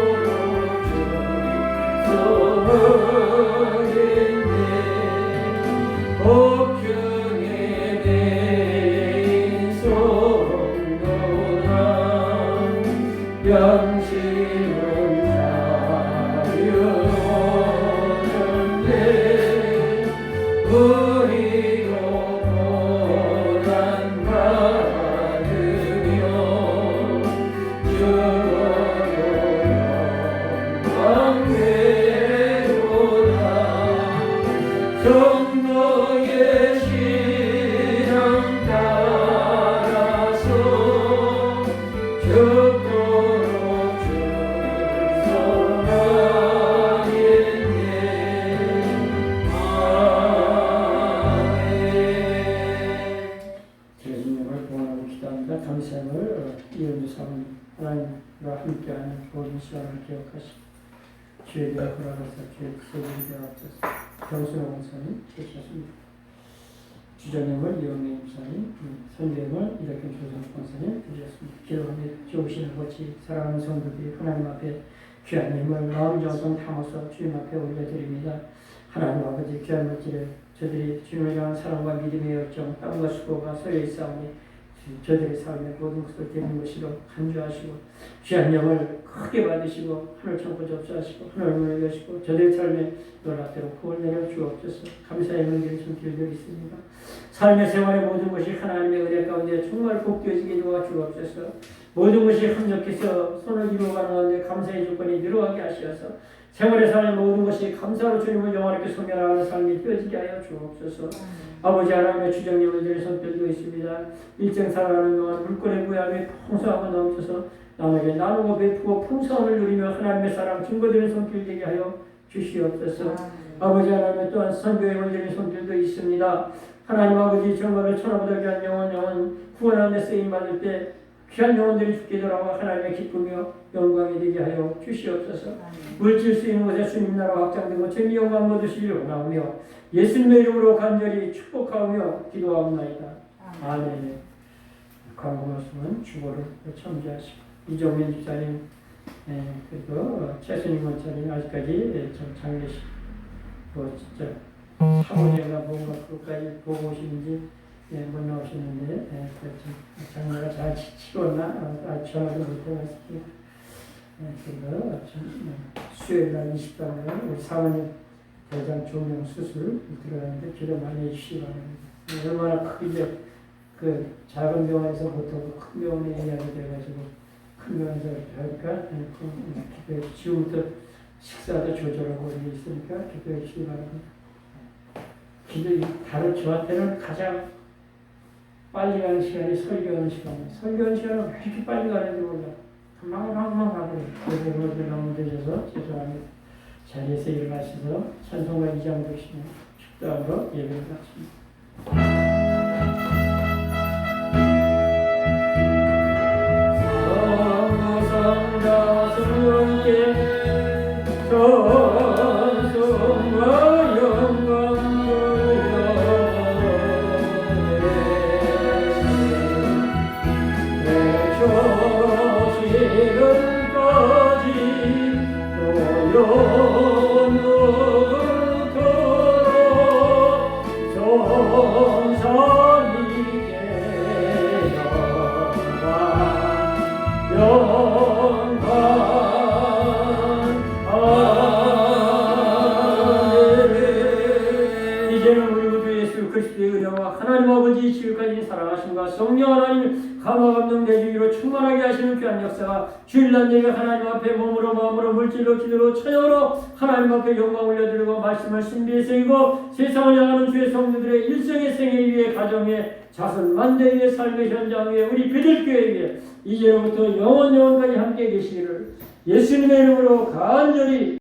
주소하겠네 복중에 대인 성도나 양심은 자유하는데 우리로 고난 받으며 주어로 영광되도다 성도의 신앙 따라서 죽도록 축성하겠네 예수님을 구원하고 기도합니다. 감사함을 이은주 사모님 하나님과 함께하는 모든 시간을 기억하시고 주에 대해 돌아가서 주의 구속을 되었소서. 정순호 권사님 계셨습니다. 주전임을 이영래 목사님, 선교임을 이덕현 조선 권사님 드렸습니다. 기도합니다. 좋으신 아버지 사랑하는 성도들이 하나님 앞에 귀한 힘을 마음 정성 담아서 주님 앞에 올려드립니다. 하나님 아버지 귀한 물질에 저들이 주님을 향한 사랑과 믿음의 열정, 땀과 수고가 서려 있사오니 저들의 삶에 모든 것을 드리는 것이로 간주하시고 귀한 영을 크게 받으시고 하늘 천국 접수하시고 하늘을 여시고 저들의 삶에 놀랍도록 복을 내려 주옵소서. 감사의 은혜를 좀 드리겠습니다. 삶의 생활의 모든 것이 하나님의 은혜 가운데 정말 복되어지게 도와주옵소서. 모든 것이 합력해서 손을 이루어가는 가운데 감사의 조건이 늘어가게 하시어서 생활의 삶의 모든 것이 감사로 주님을 영화롭게 소멸하는 삶이 되어지게 하여 주옵소서. 아버지 하나님의 주정님을 드릴 손길도 있습니다. 일정 살아가는 동안 물건의 부양이 풍성하고 넘쳐서 남에게 나누고 베푸고 풍성함을 누리며 하나님의 사랑 증거되는 손길 되게 하여 주시옵소서. 아버지 하나님의 또한 선교행을 드릴 손길도 있습니다. 하나님 아버지 정말로 천하보다 귀한 영혼 구원하는 데 쓰임받을 때 귀한 영혼들이 죽게 돌아와 하나님의 기쁨이요 영광이 되게 하여 주시옵소서. 물질 수 있는 곳에 주님 나라 확장되고 재미 영광 얻으시기를 원하오며 예수님의 이름으로 간절히 축복하오며 기도하옵나이다. 아멘. 광고 말씀은 주보를 첨지하시고 이정민 집사님 그리고 최순임 원사님 아직까지 장례식 진짜 사모님과 뭔가 그것까지 보고 오시는지 못 나오시는데 장례가 잘 치렀나 전화도 못 해봤습니다. 그리고 수요일날 20일날 우리 사모님 대장 조명 수술 들어가는데 기도 많이 해주시기 바랍니다. 얼마나 크게 그 작은 병원에서 보통 큰 병원에 예약이 돼가지고 큰 병원에서 하니까 기도해 지금부터 식사도 조절하고 이게 있으니까 기도해 주시기 바랍니다. 기도 바로 저한테는 가장 빨리 가는 시간이 설교하는 시간이에요. 설교하는 시간은 왜 이렇게 빨리 가는지 몰라. 금방 가버려요. 그래서 여러분들 너무 늦어서 죄송합니다. 자리에서 일어나셔서 찬송가 2장 드시면 축도하러 예배를 마칩니다. 성부성자 영원토록 정사님께 영광 이제는 우리 구주 예수 그리스도의 은혜와 하나님 아버지 지극하신 사랑하심과 성령 하나님 감화 감동 내주기로 충만하게 하시는 귀한 역사가 주일날 예배 하나님 앞에 몸으로 마음으로 물질로 기도로 처녀로 하나님 앞에 영광 올려드리고 말씀을 신비에 새기고 세상을 향하는 주의 성도들의 일생의 생애 위에 가정에 자손 만대 위의 삶의 현장 위에 우리 베들교회 위에 이제로부터 영원까지 함께 계시기를 예수님의 이름으로 간절히